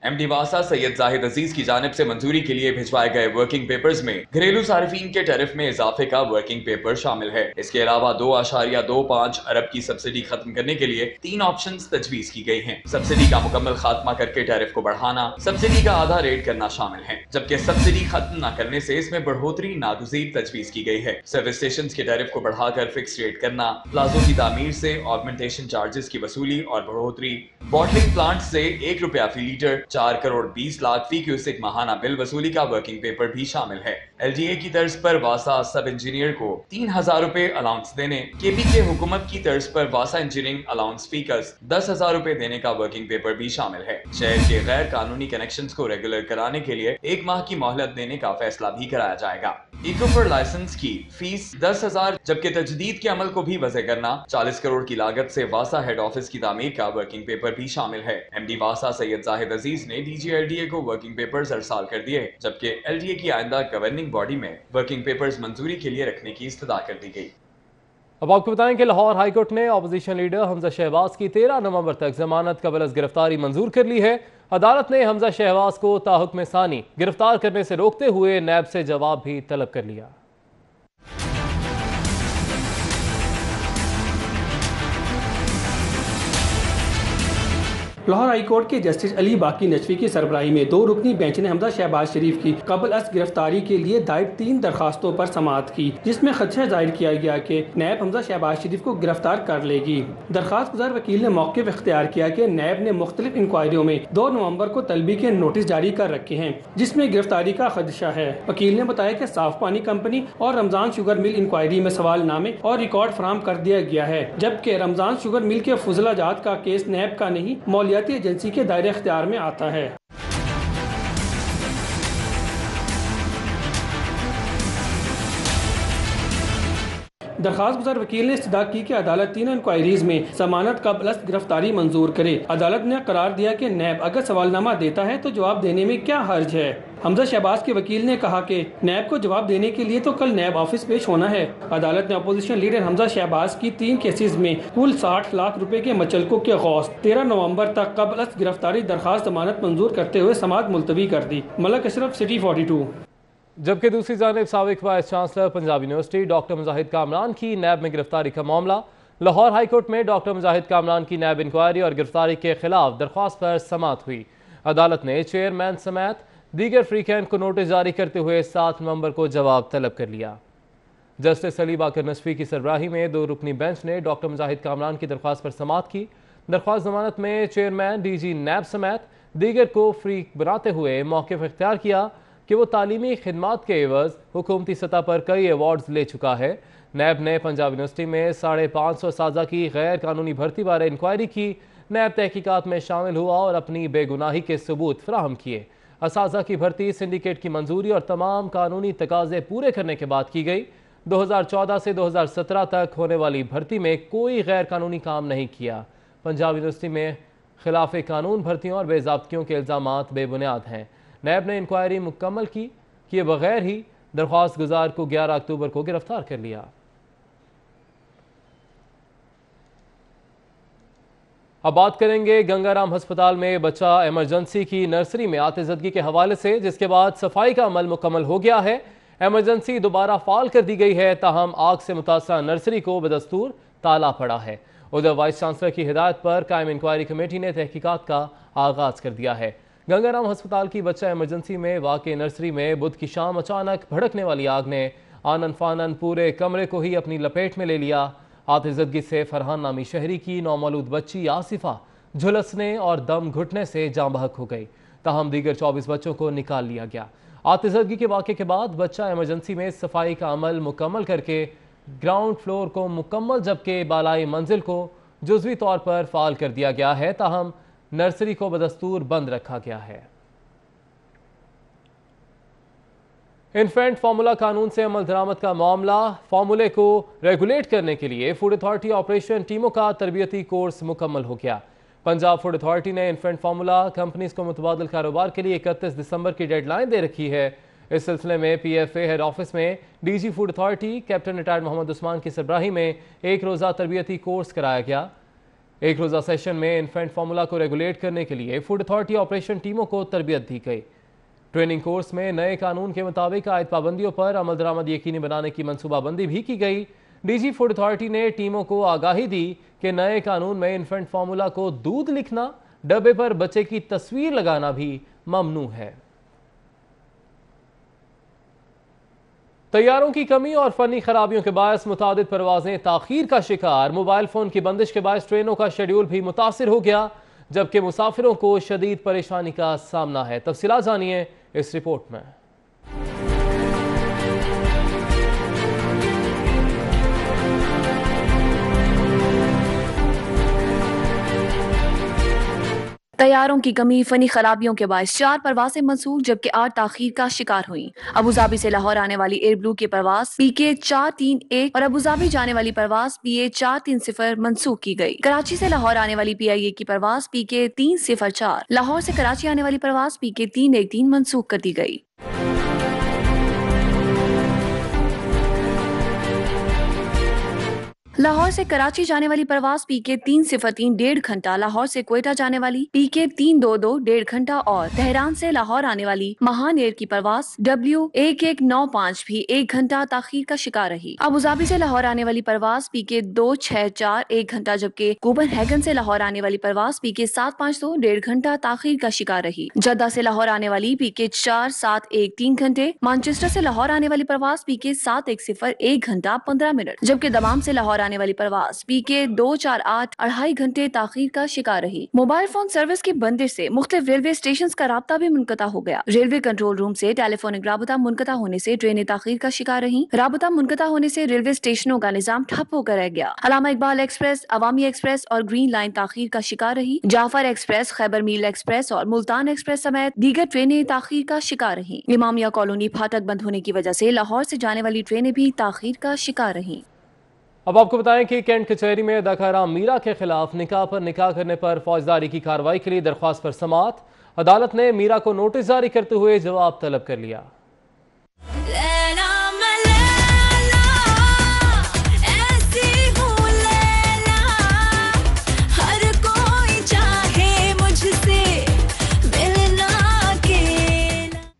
एमडी वासा सैयद जाहिद अजीज की जानिब से मंजूरी के लिए भिजवाए गए वर्किंग पेपर्स में घरेलू सारिफीन के टैरिफ में इजाफे का वर्किंग पेपर शामिल है। इसके अलावा 2.25 अरब की सब्सिडी खत्म करने के लिए 3 ऑप्शंस तजवीज की गई हैं। सब्सिडी का मुकम्मल खात्मा करके टैरिफ को बढ़ाना, सब्सिडी का आधा रेट करना शामिल है, जबकि सब्सिडी खत्म न करने से इसमें बढ़ोतरी नागुज़ीर तजवीज की गई है। सर्विस स्टेशन के टैरिफ को बढ़ाकर फिक्स रेट करना, प्लाजों की तामीर से ऑगमेंटेशन चार्जेस की वसूली और बढ़ोतरी, बॉटलिंग प्लांट से 1 रुपया फी लीटर 4 करोड़ 20 लाख फी क्यूसेक माहाना बिल वसूली का वर्किंग पेपर भी शामिल है। एलडीए की तर्ज पर वासा सब इंजीनियर को 3,000 रुपए अलाउंस देने, केपीके हुकूमत की तर्ज पर वासा इंजीनियरिंग अलाउंस फीकस 10,000 रुपए देने का वर्किंग पेपर भी शामिल है। शहर के गैर कानूनी कनेक्शंस को रेगुलर कराने के लिए 1 माह की मोहलत देने का फैसला भी कराया जाएगा। इकोफर लाइसेंस की फीस 10,000, जबकि तजदीद के अमल को भी वज़े करना 40 करोड़ की लागत से वासा हेड ऑफिस की तामीर का वर्किंग पेपर भी शामिल है। एमडी वासा सैयद जाहिद अजीज ने डीजी एलडीए को वर्किंग पेपर्स अरसाल कर दिए, जबकि एलडीए की आइंदा गवर्निंग बॉडी में वर्किंग पेपर्स मंजूरी के लिए रखने की इस्तदा कर दी गई। अब आपको बताएं कि लाहौर हाईकोर्ट ने अपोजिशन लीडर हमजा शहबाज की 13 नवंबर तक जमानत कबल अज़ गिरफ्तारी मंजूर कर ली है। अदालत ने हमजा शहबाज को ताहुक्म सानी गिरफ्तार करने से रोकते हुए नैब से जवाब भी तलब कर लिया। लाहौर हाईकोर्ट के जस्टिस अली बाकी नजफी की सरबराही में 2 रुकनी बेंच ने हमजा शहबाज शरीफ की कबल अज़ गिरफ्तारी के लिए दायर 3 दरखास्तों पर समाअत की, जिसमें खदशा जाहिर किया गया कि नैब हमजा शहबाज शरीफ को गिरफ्तार कर लेगी। दरखास्त गुजार वकील ने मौक़िफ़ इख्तियार किया कि नैब ने मुख्तलिफ इंक्वायरियों में 2 नवंबर को तलबी के नोटिस जारी कर रखे हैं, जिसमें गिरफ्तारी का खदशा है। वकील ने बताया कि साफ पानी कंपनी और रमजान शुगर मिल इंक्वायरी में सवालनामे और रिकॉर्ड फराहम कर दिया गया है, जबकि रमजान शुगर मिल के फुजला जात का केस नैब का नहीं मौलियाती एजेंसी के दायरे इख्तियार में आता है। दरखास्त गुजार वकील ने इस्तदा की कि अदालत 3 इंक्वायरीज में जमानत कबल अज़ गिरफ्तारी मंजूर करे। अदालत ने करार दिया कि नैब अगर सवालनामा देता है तो जवाब देने में क्या हर्ज है। हमजा शहबाज के वकील ने कहा कि नैब को जवाब देने के लिए तो कल नैब ऑफिस पेश होना है। अदालत ने अपोजिशन लीडर हमजा शहबाज की 3 केसेस में कुल 60 लाख रुपए के मचलकों के गौस 13 नवंबर तक कबल अज़ गिरफ्तारी दरखास्त जमानत मंजूर करते हुए समाअत मुलतवी कर दी। मलक अशरफ, सिटी 42। जबकि दूसरी जानिब साबिक vice chancellor Punjab university doctor Mujahid Kamran की नैब में गिरफ्तारी का मामला। लाहौर हाईकोर्ट में डॉक्टर मुजाहिद कामरान की नैब इंक्वायरी और गिरफ्तारी के खिलाफ दरख्वास्त पर समाअत हुई। अदालत ने चेयरमैन समेत दीगर फ्रीकैंट को नोटिस जारी करते हुए 7 नवंबर को जवाब तलब कर लिया। जस्टिस अली बाकर नजफी की सरबराही में 2 रुकनी बेंच ने डॉक्टर मुजाहिद कामरान की दरख्वास्त पर समाअत की। दरख्वास्त जमानत में चेयरमैन डीजी नैब समेत दीगर को फ्री बनाते हुए मौक़िफ़ इख्तियार किया कि वो तालीमी खिदमात के एवज़ हुकूमती सतह पर कई अवार्ड्स ले चुका है। नैब ने पंजाब यूनिवर्सिटी में 550 असातिज़ा की गैर कानूनी भर्ती बारे इंक्वायरी की। नैब तहकीकात में शामिल हुआ और अपनी बेगुनाही के सबूत फराहम किए। असातिज़ा की भर्ती सिंडिकेट की मंजूरी और तमाम कानूनी तकाज़े पूरे करने के बाद की गई। 2014 से 2017 तक होने वाली भर्ती में कोई गैर कानूनी काम नहीं किया। पंजाब यूनिवर्सिटी में खिलाफ कानून भर्तियों और बेज़ाब्तियों के इल्ज़ामात बेबुनियाद हैं। नैब ने इंक्वायरी मुकम्मल किए बगैर ही दरख्वास्त गुजार को 11 अक्टूबर को गिरफ्तार कर लिया। अब बात करेंगे गंगाराम अस्पताल में बच्चा इमरजेंसी की नर्सरी में आतिशज़दगी के हवाले से, जिसके बाद सफाई का अमल मुकम्मल हो गया है। इमरजेंसी दोबारा फाल कर दी गई है, ताहम आग से मुतासरा नर्सरी को बदस्तूर ताला पड़ा है। उधर वाइस चांसलर की हिदायत पर कायम इंक्वायरी कमेटी ने तहकीकात का आगाज कर दिया है। गंगाराम अस्पताल की बच्चा इमरजेंसी में वाक़ नर्सरी में बुध की शाम अचानक भड़कने वाली आग ने आनन फानन पूरे कमरे को ही अपनी लपेट में ले लिया। आतिशज़दगी से फरहान नामी शहरी की नौमौलूद बच्ची आसिफा झुलसने और दम घुटने से जाँ बहक हो गई। ताहम दीगर 24 बच्चों को निकाल लिया गया। आतिशगी के वाक़े के बाद बच्चा इमरजेंसी में सफाई का अमल मुकम्मल करके ग्राउंड फ्लोर को मुकम्मल जबकि बालाई मंजिल को जुज़वी तौर पर फ़ाल कर दिया गया है, ताहम नर्सरी को बदस्तूर बंद रखा गया है। इन्फेंट फार्मूला कानून से अमल दरामद का मामला, फार्मूले को रेगुलेट करने के लिए फूड अथॉरिटी ऑपरेशन टीमों का तरबियती कोर्स मुकम्मल हो गया। पंजाब फूड अथॉरिटी ने इन्फेंट फार्मूला कंपनीज को मुतबादिल कारोबार के लिए 31 दिसंबर की डेडलाइन दे रखी है। इस सिलसिले में PFA हेड ऑफिस में DG food authority captain retired Muhammad Usman की सरबराही में एक रोज़ा तरबियती कोर्स कराया गया। एक रोज़ा सेशन में इन्फेंट फार्मूला को रेगुलेट करने के लिए फूड अथॉरिटी ऑपरेशन टीमों को तरबियत दी गई। ट्रेनिंग कोर्स में नए कानून के मुताबिक आयद पाबंदियों पर अमल दरामद यकीनी बनाने की मनसूबाबंदी भी की गई। DG फूड अथॉरिटी ने टीमों को आगाही दी कि नए कानून में इन्फेंट फार्मूला को दूध लिखना, डब्बे पर बच्चे की तस्वीर लगाना भी ममनू है। तैयारों की कमी और फनी खराबियों के बायस मुतादिद परवाजें ताखीर का शिकार। मोबाइल फोन की बंदिश के बायस ट्रेनों का शेड्यूल भी मुतासिर हो गया, जबकि मुसाफिरों को शदीद परेशानी का सामना है। तफसीलात जानिए इस रिपोर्ट में। तैयारों की कमी, फनी खराबियों के बायस 4 परवासें मंसूख जबकि 8 ताखीर का शिकार हुई। अबूधाबी से लाहौर आने वाली एयर ब्लू की परवास PK 431 और अबूधाबी जाने वाली परवास PA 430 मंसूख की गई। कराची से लाहौर आने वाली PIA की परवास PK 304, लाहौर से कराची आने वाली परवास PK 313 मंसूख कर दी गई। लाहौर से कराची जाने वाली परवास PK 303 1.5 घंटा, लाहौर से क्वेटा जाने वाली PK 322 1.5 घंटा और तेहरान से लाहौर आने वाली महान एयर की परवास W1195 भी 1 घंटा ताखीर का शिकार रही। अबूधाबी से लाहौर आने वाली परवास PK 264 1 घंटा, जबकि कोपनहेगन से लाहौर आने वाली परवास PK 752 1.5 घंटा ताखीर का शिकार रही। जद्दा से लाहौर आने वाली PK 4713 3 घंटे, मैनचेस्टर से लाहौर आने वाली परवास PK 710 1 घंटा 15 मिनट, जबकि दमाम से लाहौर आने वाली परवास PK 248 2.5 घंटे ताखीर का शिकार रही। मोबाइल फोन सर्विस की बंदिश से मुख्तलिफ रेलवे स्टेशन का राब्ता भी मुनक़ता हो गया। रेलवे कंट्रोल रूम से टेलीफोनिक राबता मुनक़ता होने से ट्रेनें ताखीर का शिकार रही। राबता मुनक़ता होने से रेलवे स्टेशनों का निजाम ठप होकर रह गया। अलामा इकबाल एक्सप्रेस, अवामी एक्सप्रेस और ग्रीन लाइन ताखीर का शिकार रही। जाफर एक्सप्रेस, खैबर मील एक्सप्रेस और मुल्तान एक्सप्रेस समेत दीगर ट्रेनें ताखीर का शिकार रही। इमामिया कॉलोनी फाटक बंद होने की वजह से लाहौर से जाने वाली ट्रेनें भी ताखीर का शिकार रही। अब आपको बताएं कि कैंट कचहरी में अदाकारा मीरा के खिलाफ निकाह पर निकाह करने पर फौजदारी की कार्रवाई के लिए दरख्वास्त पर समाअत। अदालत ने मीरा को नोटिस जारी करते हुए जवाब तलब कर लिया।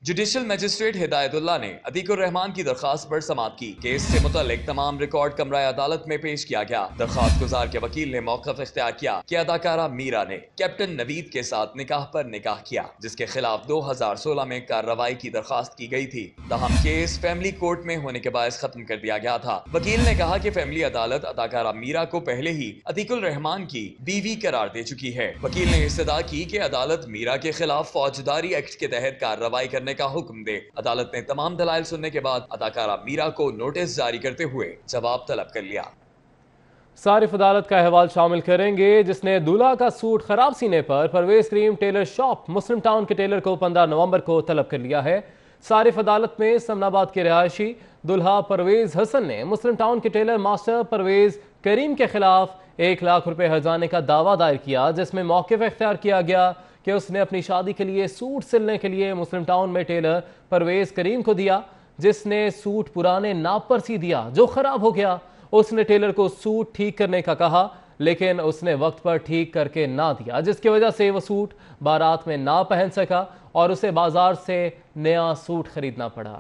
जुडिशल मजिस्ट्रेट हिदायतुल्लाह ने अतीकुर रहमान की दरखास्त पर समाअत की। केस से मुतल्लिक तमाम रिकॉर्ड कमरा अदालत में पेश किया गया। दरखास्त गुजार के वकील ने मौक़िफ़ इख्तियार किया कि अदाकारा मीरा ने कैप्टन नवीद के साथ निकाह पर निकाह किया, जिसके खिलाफ 2016 में कार्रवाई की दरखास्त की गई थी। तहम केस फैमिली कोर्ट में होने के बायस खत्म कर दिया गया था। वकील ने कहा कि फैमिली अदालत अदाकारा मीरा को पहले ही अतीकुर रहमान की बीवी करार दे चुकी है। वकील ने इस्तदा की कि अदालत मीरा के खिलाफ फौजदारी एक्ट के तहत कार्रवाई करने का हुक्म दे। अदालत ने तमाम दलाइल सुनने के बाद अदाकारा मीरा को नोटिस जारी करते हुए जवाब तलब कर लिया। सारिफ अदालत का अहवाल शामिल करेंगे जिसने दूल्हा का सूट खराब सीने पर परवेज क्रीम टेलर शॉप मुस्लिम टाउन के टेलर को 15 नवंबर को तलब कर लिया है। सारिफ अदालत में समनाबाद के रिहायशी दुल्हा परवेज हसन ने मुस्लिम टाउन के टेलर मास्टर परवेज करीम के खिलाफ 1 लाख रुपए हर्जाने का दावा दायर किया, जिसमें मौक़िफ़ इख्तियार किया गया कि उसने अपनी शादी के लिए सूट सिलने के लिए मुस्लिम टाउन में टेलर परवेज करीम को दिया, जिसने सूट पुराने नाप पर सी दिया जो खराब हो गया। उसने टेलर को सूट ठीक करने का कहा, लेकिन उसने वक्त पर ठीक करके ना दिया, जिसकी वजह से वो सूट बारात में ना पहन सका और उसे बाजार से नया सूट खरीदना पड़ा।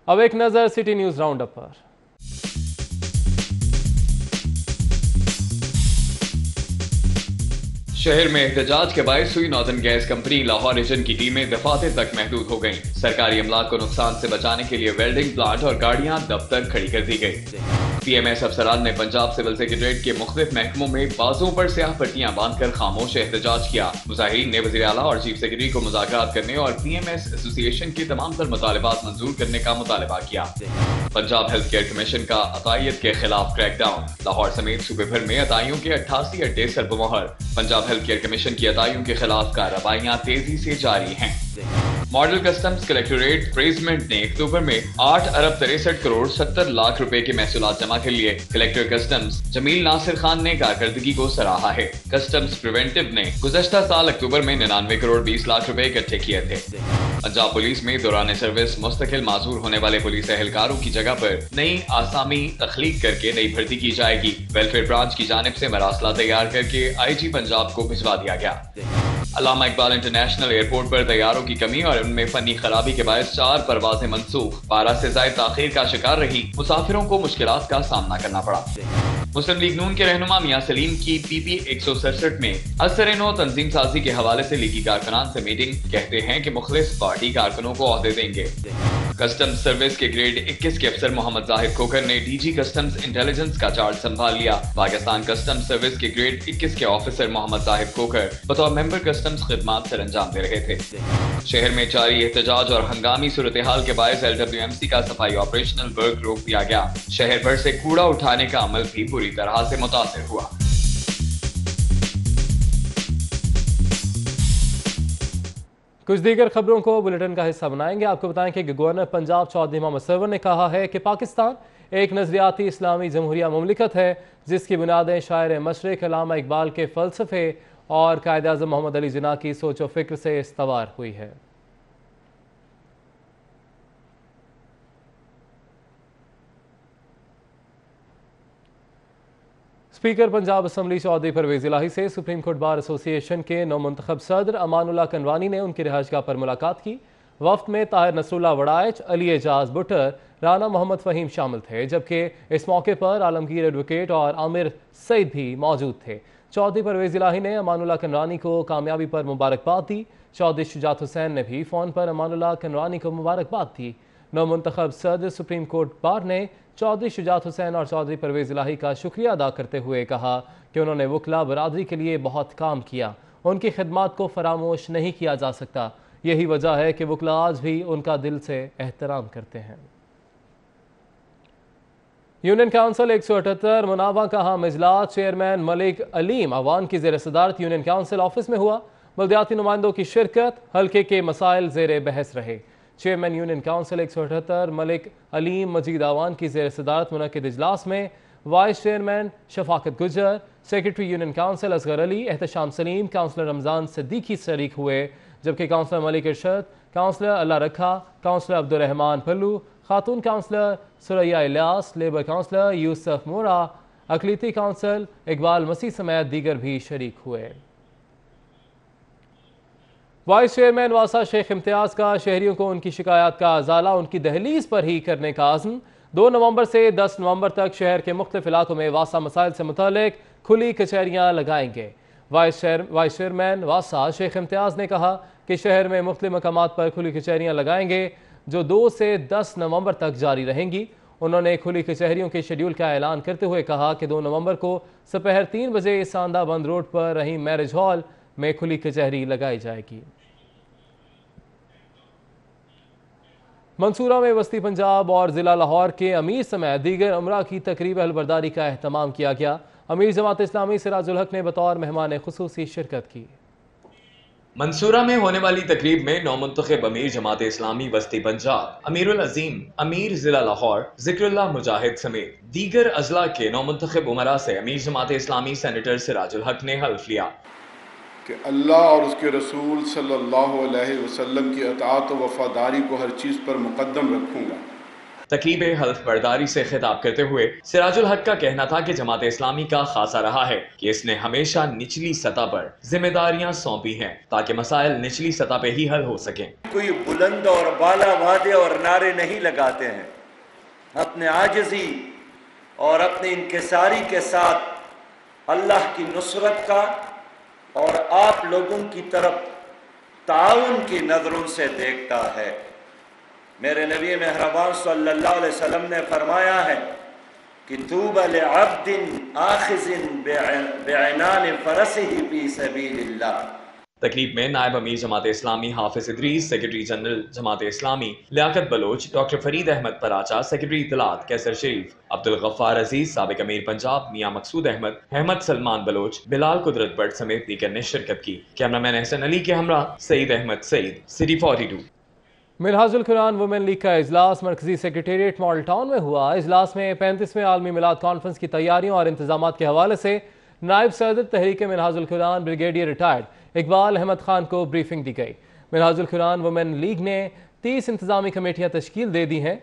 अब एक नजर सिटी न्यूज राउंड अप पर। शहर में एहतजाज के बायस हुई northern gas company Lahore region की टीमें दफातर तक महदूद हो गईं। सरकारी अमलाक को नुकसान से बचाने के लिए वेल्डिंग प्लांट और गाड़ियां दफ्तर खड़ी कर दी गई। PMS अफसरान ने पंजाब सिविल सेक्रेटरीट के मुख्तलिफ महकमों में बाजों पर स्याह पट्टियां बांधकर खामोश एहतजाज किया। मुजाहिरीन ने वज़ीर आला और चीफ सेक्रेटरी को मुज़ाकरात करने और PMS एसोसिएशन के तमाम तर मुतालिबात मंजूर करने का मुतालबा किया। पंजाब हेल्थ केयर कमीशन का अतायत के खिलाफ क्रैकडाउन। लाहौर समेत सूबे भर में अताइयों के 88 अड्डे सरबमोहर। पंजाब हेल्थ केयर कमीशन की अताइयों के खिलाफ कार्रवाइयां तेजी से जारी हैं। मॉडल कस्टम्स कलेक्टोरेट प्रेसमेंट ने अक्टूबर में 8 अरब 63 करोड़ 70 लाख रुपए के महसूलात जमा के लिए कलेक्टर कस्टम्स जमील नासिर खान ने कारकर्दगी को सराहा है। कस्टम्स प्रिवेंटिव ने गुज़श्ता साल अक्टूबर में 99 करोड़ 20 लाख रुपए इकट्ठे किए थे। पंजाब पुलिस में दौरान सर्विस मुस्तकिल माजूर होने वाले पुलिस एहलकारों की जगह पर नई आसामी तख्लीक करके नई भर्ती की जाएगी। वेलफेयर ब्रांच की जानिब से मरासला तैयार करके IG पंजाब को भिजवा दिया गया। अल्लामा इकबाल इंटरनेशनल एयरपोर्ट पर तैयारों की कमी और उनमें फनी खराबी के बायस 4 परवाजें मनसूख। 12 से ज्यादा ताखीर का शिकार रही मुसाफिरों को मुश्किलात का सामना करना पड़ा। मुस्लिम लीग नून के रहनुमा मियां सलीम की PP 167 में असर-ए-नौ तंजीम साजी के हवाले से लीगी कारकुनान से मीटिंग। कहते हैं कि मुखलिस पार्टी कारकुनों को ओहदे देंगे। कस्टम्स सर्विस के ग्रेड 21 के अफसर मोहम्मद जाहिद खोखर ने DG कस्टम्स इंटेलिजेंस का चार्ज संभाल लिया। पाकिस्तान कस्टम्स सर्विस के ग्रेड 21 के ऑफिसर मोहम्मद जाहिद खोखर बतौर मेंबर कस्टम्स खिदमात सर अंजाम दे रहे थे। शहर में जारी एहतजाज और हंगामी सूरत हाल के बायस LWMC का सफाई ऑपरेशनल वर्क रोक दिया गया। शहर भर से कूड़ा उठाने का अमल भी बुरी तरह से मुतासिर हुआ। कुछ दीगर खबरों को बुलेटिन का हिस्सा बनाएंगे। आपको बताएं कि गवर्नर पंजाब चौधरी मोहम्मद सरवर ने कहा है कि पाकिस्तान एक नजरियाती इस्लामी जमहूरिया मुमलिकत है जिसकी बुनियादें शायर मशरिक अल्लामा इकबाल के फ़लसफ़े और कायद आज़म मोहम्मद अली जिन्ना की सोच व फिक्र से इस्तवार हुई है। स्पीकर पंजाब असम्बली चौधरी परवेज़ इलाही से सुप्रीम कोर्ट बार एसोसिएशन के नौमुंतखब सदर अमानुल्लाह कनवानी ने उनकी रिहाइशगाह पर मुलाकात की। वफ्द में ताहिर नसरुल्लाह वड़ाइच, अली एजाज बुटर, राना मोहम्मद फ़हीम शामिल थे, जबकि इस मौके पर आलमगीर एडवोकेट और आमिर सईद भी मौजूद थे। चौधरी परवेज़ इलाही ने अमानुल्लाह कनवानी को कामयाबी पर मुबारकबाद दी। चौधरी शुजात हुसैन ने भी फ़ोन पर अमानुल्लाह कनवानी को मुबारकबाद दी। नौमुंतखब सदर सुप्रीम कोर्ट बार ने चौधरी शुजात हुसैन और चौधरी परवेज़ इलाही का शुक्रिया अदा करते हुए कहा कि उन्होंने वकला बरादरी के लिए बहुत काम किया। उनकी खिदमात को फरामोश नहीं किया जा सकता। यही वजह है कि वकला आज भी उनका दिल से एहतराम करते हैं। यूनियन काउंसिल 178 मुनावा का हम इजलास चेयरमैन मलिक अलीम अवान की ज़ेर सदारत यूनियन काउंसिल ऑफिस में हुआ। बल्दियाती नुमाइंदों की शिरकत, हल्के के मसाइल ज़ेर बहस रहे। Chairman union council 178 Malik Aleem Majeed Awan की ज़ेर सदारत मुनक़िद इजलास में vice chairman Shafaqat Gujjar, secretary union council Asghar Ali, Ehtesham Saleem, councillor Ramzan Siddiqui शरीक हुए, जबकि councillor Malik Irshad, councillor Allah Rakha, councillor Abdurrehman Pallu, खातून councillor Suraiya Ilyas, labour councillor Yousuf Mora, अकलीती काउंसिल इकबाल मसीह समेत दीगर भी शरीक हुए। वाइस चेयरमैन वासा शेख इम्तियाज का शहरियों को उनकी शिकायत का अजाला उनकी दहलीज पर ही करने का आज़म। 2 नवंबर से 10 नवंबर तक शहर के मुख्तलिफ इलाकों में वासा मसाइल से मुतालिक खुली कचहरियाँ लगाएंगे। वाइस चेयरमैन वासा शेख इम्तियाज ने कहा कि शहर में मुख्तलिफ मकामात पर खुली कचहरियाँ लगाएंगे जो 2 से 10 नवंबर तक जारी रहेंगी। उन्होंने खुली कचहरियों के शेड्यूल का ऐलान करते हुए कहा कि 2 नवंबर को दोपहर 3 बजे सांदा बंद रोड पर रहीम मैरिज हॉल में खुली कचहरी लगाई जाएगी। मंसूरा में वस्ती पंजाब और ज़िला लाहौर के अमीर समेत दीगर उमरा की तकरीब अहलबरदारी का एहतमाम किया गया। अमीर जमात इस्लामी सिराजुल हक ने बतौर मेहमान खुसूसी शिरकत की। मंसूरा में होने वाली तकरीब में नौमुंतखब अमीर जमात इस्लामी वस्ती पंजाब, अमीरुल अजीम, अमीर जिला लाहौर, जिक्रुल्लाह मुजाहिद समेत दीगर अजला के नौमुंतखब उमरा से अमीर जमात इस्लामी सेनेटर सिराजुल हक ने हल्फ लिया कि अल्लाह और उसके रसूल सल्लल्लाहु अलैहि वसल्लम की अताअत व वफादारी को हर चीज़ पर मुकद्दम रखूँगा। तकरीब हल्फ बर्दारी से खिताब करते हुए सिराजुल हक का कहना था कि जमात इस्लामी का खासा रहा है कि इसने हमेशा निचली सतह पर जिम्मेदारियां सौंपी हैं ताकि मसाइल निचली सतह पे ही हल हो सकें। कोई बुलंद और बाला वादे और नारे नहीं लगाते हैं, अपने आजिज़ी और अपनी इंकिसारी के साथ अल्लाह की नुसरत का और आप लोगों की तरफ ताउन की नज़रों से देखता है। मेरे नबी मेहरबान सल्लल्लाहु अलैहि वसल्लम ने फरमाया है कि तूबा लिअब्दिन आखिज़िन बिअनान फरसिही फी सबीलिल्लाह। तकरीब में नायब अमीर Jamaat Islami Hafiz Idrees, secretary general Jamaat Islami Liaqat Baloch, doctor Farid Ahmed Paracha, secretary इतलात कैसर शरीफ, अब्दुल गफ्फार अजीज, साबिक अमीर पंजाब मियां मकसूद अहमद, अहमद सलमान बलोच, बिलाल कुदरत बट समेत दीगर ने शिरकत की। कैमरामैन एहसन अली के हमरा Saeed Ahmed Saeed, city 42। Minhajul Quran women league का इजलास मरकजी सेक्रेटेरिएट मॉडल टाउन में हुआ। इजलास में 35वें आलमी मिलाद कॉन्फ्रेंस की तैयारियों और इंतजाम के हवाले से नायब सदर तहरीक मिनहाजुल कुरान ब्रिगेडियर रिटायर्ड इकबाल अहमद खान को ब्रीफिंग दी गई। मिनहाजुल कुरान वुमेन लीग ने 30 इंतजामी कमेटियां तश्कील दे दी हैं।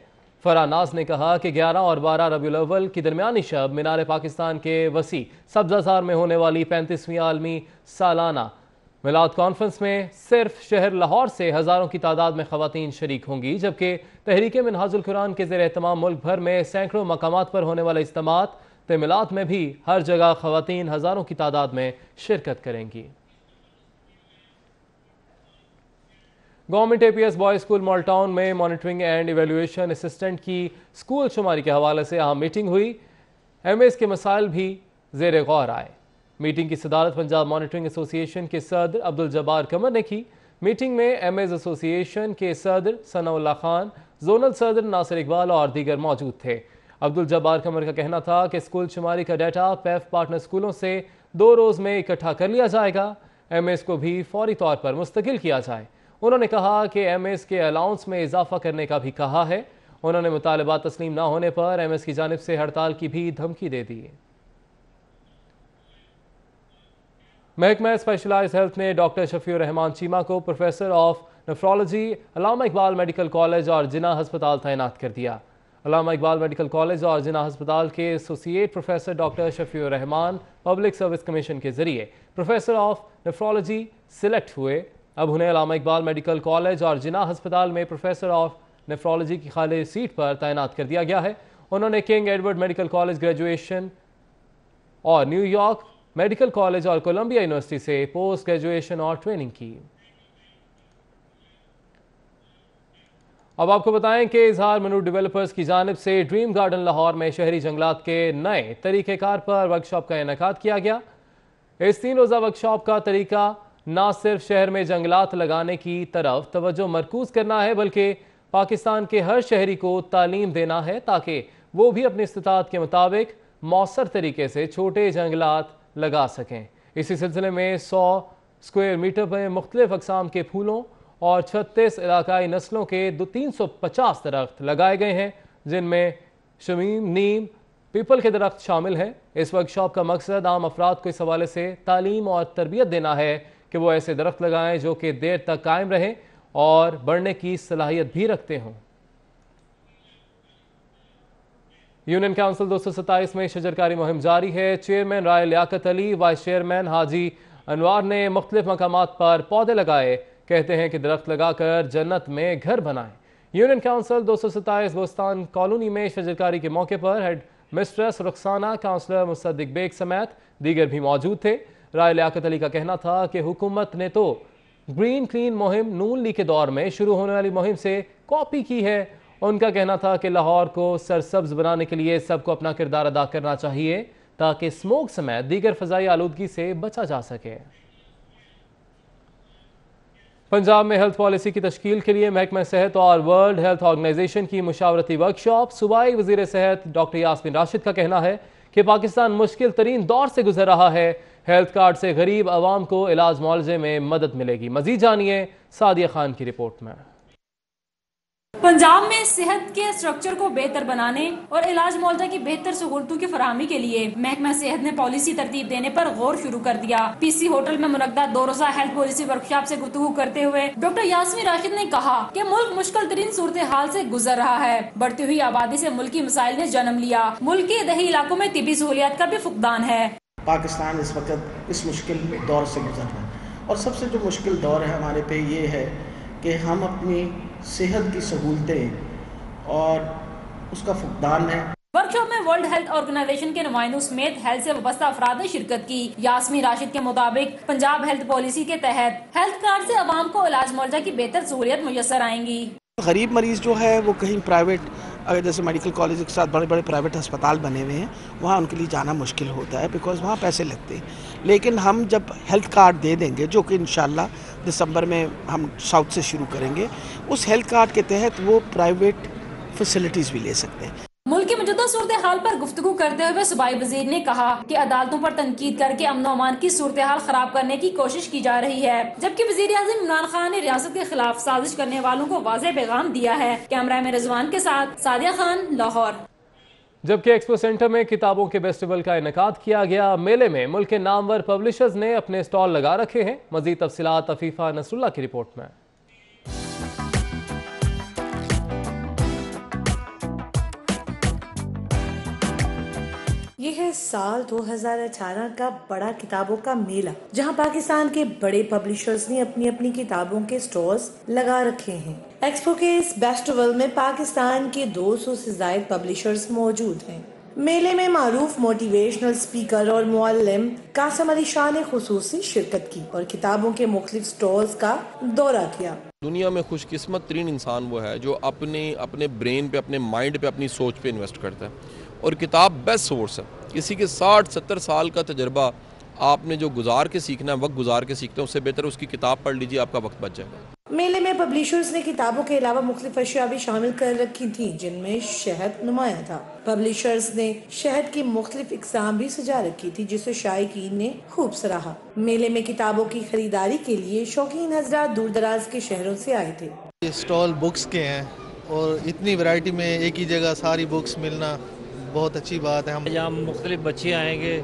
फरहान नाज ने कहा कि 11 और 12 रबीउल अव्वल की दरमियानी शब मीनार पाकिस्तान के वसी सब्ज़ाज़ार में होने वाली 35वीं आलमी सालाना मिलाद कॉन्फ्रेंस में सिर्फ शहर लाहौर से हज़ारों की तादाद में ख़वातीन शरीक होंगी, जबकि तहरीक मिनहाजुल कुरान के ज़ेर एहतमाम मुल्क भर में सैकड़ों मकामात पर होने वाले इज्तिमात मिलाद में भी हर जगह ख़वातीन हज़ारों की तादाद में शिरकत करेंगी। Government APS boys school model town में मॉनिटरिंग एंड इवेल्युएशन असिस्टेंट की स्कूल शुमारी के हवाले से अहम मीटिंग हुई। MS के मसाइल भी ज़ेर गौर आए। मीटिंग की सदारत पंजाब मॉनिटरिंग एसोसिएशन के सदर अब्दुल जब्बार कमर ने की। मीटिंग में MS एसोसिएशन के सदर सनाउल्लाह खान, जोनल सदर नासिर इकबाल और दीगर मौजूद थे। अब्दुल जब्बार कमर का कहना था कि स्कूल शुमारी का डाटा PEF पार्टनर स्कूलों से 2 रोज़ में इकट्ठा कर लिया जाएगा। MS को भी फौरी तौर पर मुस्तकिल किया जाए। उन्होंने कहा कि MS के अलाउंस में इजाफा करने का भी कहा है। उन्होंने मुतालबात तस्लीम न होने पर MS की जानिब से हड़ताल की भी धमकी दे दी। महकमा स्पेशलाइज्ड हेल्थ ने डॉक्टर शफीउर रहमान चीमा को professor of nephrology Allama Iqbal medical college और जिना हस्पताल तैनात कर दिया। अल्लामा इकबाल मेडिकल कॉलेज और जिना हस्पताल के associate professor doctor Shafiur Rehman public service commission के जरिए प्रोफेसर ऑफ नेफ्रोलॉजी सिलेक्ट हुए। अब उन्हें अल्लामा इकबाल मेडिकल कॉलेज और जिना हस्पताल में प्रोफेसर ऑफ नेफ्रोलॉजी की खाली सीट पर तैनात कर दिया गया है। उन्होंने king Edward medical college graduation और न्यूयॉर्क मेडिकल कॉलेज और कोलंबिया यूनिवर्सिटी से पोस्ट ग्रेजुएशन और ट्रेनिंग की। अब आपको बताएं कि इजहार मनूर डेवलपर्स की जानिब से ड्रीम गार्डन लाहौर में शहरी जंगलात के नए तरीक़ेकार पर वर्कशॉप का इनेकाद किया गया। इस 3 रोज़ा वर्कशॉप का तरीका न सिर्फ शहर में जंगलात लगाने की तरफ तवज्जो मरकूज करना है, बल्कि पाकिस्तान के हर शहरी को तालीम देना है ताकि वो भी अपनी इस्तिताअत के मुताबिक मौसर तरीके से छोटे जंगलात लगा सकें। इसी सिलसिले में 100 स्क्वायर मीटर में मुख्तलिफ अक़साम के फूलों और 36 इलाकाई नस्लों के 350 दरख्त लगाए गए हैं, जिनमें शमीम, नीम, पीपल के दरख्त शामिल हैं। इस वर्कशॉप का मकसद आम अफराद को इस हवाले से तालीम और तरबियत देना है कि वो ऐसे दरख्त लगाएं जो कि देर तक कायम रहें और बढ़ने की सलाहियत भी रखते हों। यूनियन काउंसिल 227 में शजरकारी मुहिम जारी है। चेयरमैन राय लियाकत अली, वाइस चेयरमैन हाजी अनवार ने मुख्तलिफ मकामात पर पौधे लगाए। कहते हैं कि दरख्त लगाकर जन्नत में घर बनाएं। यूनियन काउंसिल 227 बोस्तान कॉलोनी में शजरकारी के मौके पर head mistress Rukhsana, councillor Musaddiq Baig समेत दीगर भी मौजूद थे। राय लियाकत अली का कहना था कि हुकूमत ने तो ग्रीन क्लीन मुहिम नून लीग के दौर में शुरू होने वाली मुहिम से कॉपी की है। उनका कहना था कि लाहौर को सरसब्ज बनाने के लिए सबको अपना किरदार अदा करना चाहिए ताकि स्मोक समेत दीगर फजाई आलूदगी से बचा जा सके। पंजाब में हेल्थ पॉलिसी की तश्कील के लिए महकमा सेहत और वर्ल्ड हेल्थ ऑर्गेनाइजेशन की मुशावरती वर्कशॉप। सूबाई वज़ीर सेहत डॉक्टर यास्मीन राशिद का कहना है कि पाकिस्तान मुश्किल तरीन दौर से गुजर रहा है। हेल्थ कार्ड से गरीब आवाम को इलाज मुआवजे में मदद मिलेगी। मजीद जानिए सादिया खान की रिपोर्ट में। पंजाब में सेहत के स्ट्रक्चर को बेहतर बनाने और इलाज मुआवजा की बेहतर सहूलतों की फराहमी के लिए महकमा सेहत ने पॉलिसी तरतीब देने पर गौर शुरू कर दिया। PC होटल में मुनक्कदा 2 रोज़ा हेल्थ पॉलिसी वर्कशॉप से गुफ्तगू करते हुए डॉक्टर यास्मीन राशिद ने कहा कि मुल्क मुश्किल तरीन सूरत हाल से गुजर रहा है। बढ़ती हुई आबादी से मुल्की मसाइल ने जन्म लिया। मुल्क के दही इलाकों में तिबी सहूलियात का भी फुकदान है। पाकिस्तान इस वक्त इस मुश्किल दौर से गुजर रहा है और सबसे जो मुश्किल दौर है हमारे पे ये है कि हम अपनी सेहत की सहूलतें और उसका फुकदान है। वर्कशॉप में वर्ल्ड हेल्थ ऑर्गेनाइजेशन के नुमाइंदों समेत हेल्थ से वाबस्ता अफराद ने शिरकत की। यास्मीन राशिद के मुताबिक पंजाब हेल्थ पॉलिसी के तहत हेल्थ कार्ड से आवाम को इलाज मुआवजा की बेहतर सहूलियत मुयसर आएंगी। गरीब मरीज जो है वो कहीं प्राइवेट अगर जैसे मेडिकल कॉलेज के साथ बड़े बड़े प्राइवेट अस्पताल बने हुए हैं, वहाँ उनके लिए जाना मुश्किल होता है बिकॉज़ वहाँ पैसे लगते हैं। लेकिन हम जब हेल्थ कार्ड दे देंगे, जो कि इंशाल्लाह दिसंबर में हम साउथ से शुरू करेंगे, उस हेल्थ कार्ड के तहत वो प्राइवेट फैसिलिटीज़ भी ले सकते हैं। मुल्क की मौजूदा सूरत हाल पर गुफ्तगू करते हुए सूबाई वजीर ने कहा कि अदालतों पर तनकीद करके अमन अमान की सूरत हाल खराब करने की कोशिश की जा रही है, जबकि वजीर आज़म इमरान खान ने रियासत के खिलाफ साजिश करने वालों को वाज़ेह पैगाम दिया है। कैमरा में रिजवान के साथ सादिया खान, लाहौर। जबकि एक्सपो सेंटर में किताबों के फेस्टिवल का इनेकाद किया गया। मेले में मुल्क के नामवर पब्लिशर्स ने अपने स्टॉल लगा रखे हैं। मजीद तफसीलात अफीफा नसरुल्लाह की रिपोर्ट में। ये है साल 2018 का बड़ा किताबों का मेला, जहां पाकिस्तान के बड़े पब्लिशर्स ने अपनी अपनी किताबों के स्टॉल्स लगा रखे हैं। एक्सपो के इस फेस्टिवल में पाकिस्तान के 200 से ज्यादा पब्लिशर्स मौजूद हैं। मेले में मारूफ मोटिवेशनल स्पीकर और मुअल्लिम कासिम अली शाह ने खुसूसी शिरकत की और किताबों के मुख्तलिफ स्टॉल्स का दौरा किया। दुनिया में खुशकिस्मत तरीन इंसान वो है जो अपने ब्रेन पे, अपने माइंड पे, अपनी सोच पे इन्वेस्ट करता है, और किताब बेस्ट सोर्स है। किसी के 60-70 साल का तजर्बा आपने जो गुजार के सीखना है, वक्त गुजार के सीखते हैं, उससे बेहतर उसकी किताब पढ़ लीजिए, आपका वक्त बच जाएगा। मेले में पब्लिशर्स ने किताबों के अलावा मुख्तलिफ अशिया भी शामिल कर रखी थी, जिनमें शहद नुमाया था। पब्लिशर्स ने शहद की मुख्तलिफ इकसाम भी सजा रखी थी, जिसे शायकीन ने खूब सराहा। मेले में किताबों की खरीदारी के लिए शौकीन हजरात दूर दराज के शहरों से आए थे। स्टॉल बुक्स के हैं और इतनी वैरायटी में एक ही जगह सारी बुक्स मिलना बहुत अच्छी बात है। हम यहाँ मुख्तलिफ बच्चे आएंगे,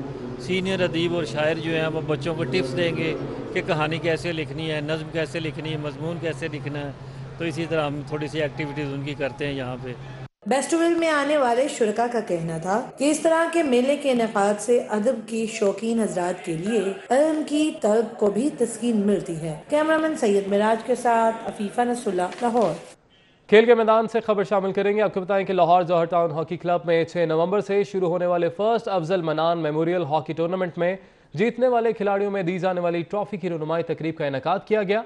सीनियर अदीब और शायर जो हैं वो बच्चों को टिप्स देंगे कि कहानी कैसे लिखनी है, नज़्म कैसे लिखनी है, मजमून कैसे लिखना है। तो इसी तरह हम थोड़ी सी एक्टिविटीज़ उनकी करते हैं यहाँ पे। फेस्टिवल में आने वाले शुरका का कहना था कि इस तरह के मेले के इनेकाद से अदब की शौकीन हजरात के लिए इल्म की तलब को भी तस्कीन मिलती है। कैमरामैन सैयद मिराज के साथ अफीफा नसरुल्लाह, लाहौर। खेल के मैदान से खबर शामिल करेंगे। आपको बताएं कि लाहौर जौहर टाउन हॉकी क्लब में 6 नवंबर से शुरू होने वाले फर्स्ट अफजल मनान मेमोरियल हॉकी टूर्नामेंट में जीतने वाले खिलाड़ियों में दी जाने वाली ट्रॉफी की रुनुमाई तकरीब का इनेकाद किया गया।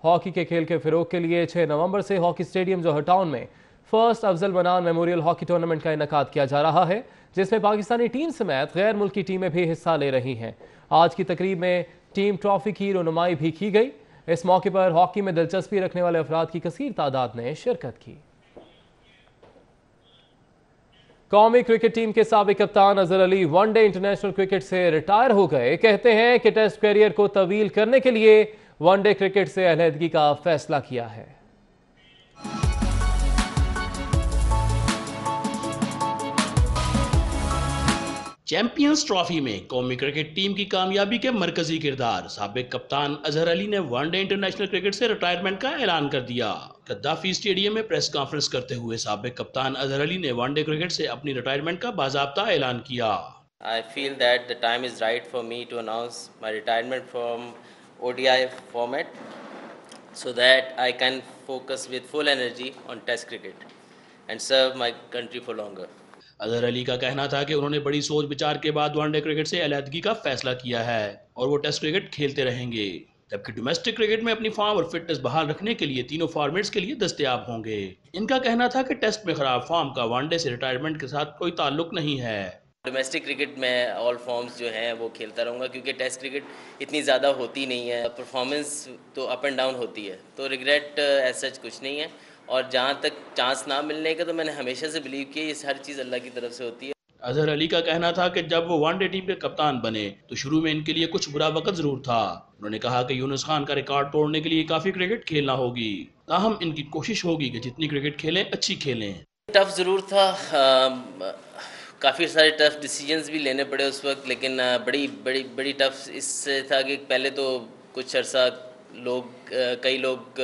हॉकी के खेल के फिरोग के लिए 6 नवंबर से हॉकी स्टेडियम जौहर टाउन में फर्स्ट अफजल मनान मेमोरियल हॉकी टूर्नामेंट का इनेकाद किया जा रहा है, जिसमें पाकिस्तानी टीम समेत गैर मुल्की टीमें भी हिस्सा ले रही हैं। आज की तकरीब में टीम ट्रॉफी की रुनुमाई भी की गई। इस मौके पर हॉकी में दिलचस्पी रखने वाले अफराद की कसीर तादाद ने शिरकत की। कौमी क्रिकेट टीम के साबिक कप्तान Azhar Ali one day international cricket से रिटायर हो गए। कहते हैं कि टेस्ट कैरियर को तवील करने के लिए वनडे क्रिकेट से अलहदगी का फैसला किया है। चैंपियंस ट्रॉफी में कौमी क्रिकेट टीम की कामयाबी के मरकजी किरदार साबिक कप्तान अजहर अली ने वनडे इंटरनेशनल क्रिकेट से रिटायरमेंट का ऐलान कर दिया। गद्दाफी स्टेडियम में प्रेस कॉन्फ्रेंस करते हुए साबिक कप्तान अजहर अली ने वनडे क्रिकेट से अपनी रिटायरमेंट का बाज़ाब्ता ऐलान किया। I feel that the time is right for me to announce my retirement from ODI format so that I can focus with full energy on Test cricket and serve my country for longer. Azhar Ali का कहना था कि उन्होंने बड़ी सोच विचार के बाद वनडे क्रिकेट से अलहदगी का फैसला किया है और वो टेस्ट क्रिकेट खेलते रहेंगे, जबकि डोमेस्टिक क्रिकेट में अपनी फॉर्म और फिटनेस बहाल रखने के लिए तीनों फॉर्मेट्स के लिए दस्तयाब होंगे। इनका कहना था कि टेस्ट में खराब फॉर्म का वनडे से रिटायरमेंट के साथ कोई ताल्लुक नहीं है। डोमेस्टिक क्रिकेट में ऑल फॉर्म्स जो हैं वो खेलता रहूँगा, क्योंकि टेस्ट क्रिकेट इतनी ज़्यादा होती नहीं है, परफॉर्मेंस तो अप एंड डाउन होती है, तो रिग्रेट एज सच कुछ नहीं है। और जहाँ तक चांस ना मिलने का, तो मैंने हमेशा से बिलीव किया ये हर चीज़ अल्लाह की तरफ से होती है। अजहर अली का कहना था कि जब वो वनडे टीम के कप्तान बने तो शुरू में इनके लिए कुछ बुरा वक्त जरूर था। उन्होंने कहा कि यूनुस खान का रिकॉर्ड तोड़ने के लिए काफ़ी क्रिकेट खेलना होगी, ताहम इनकी कोशिश होगी कि जितनी क्रिकेट खेलें अच्छी खेलें। टफ ज़रूर था, काफ़ी सारे टफ डिसीजंस भी लेने पड़े उस वक्त, लेकिन बड़ी टफ इससे था कि पहले तो कुछ अर्सा कई लोग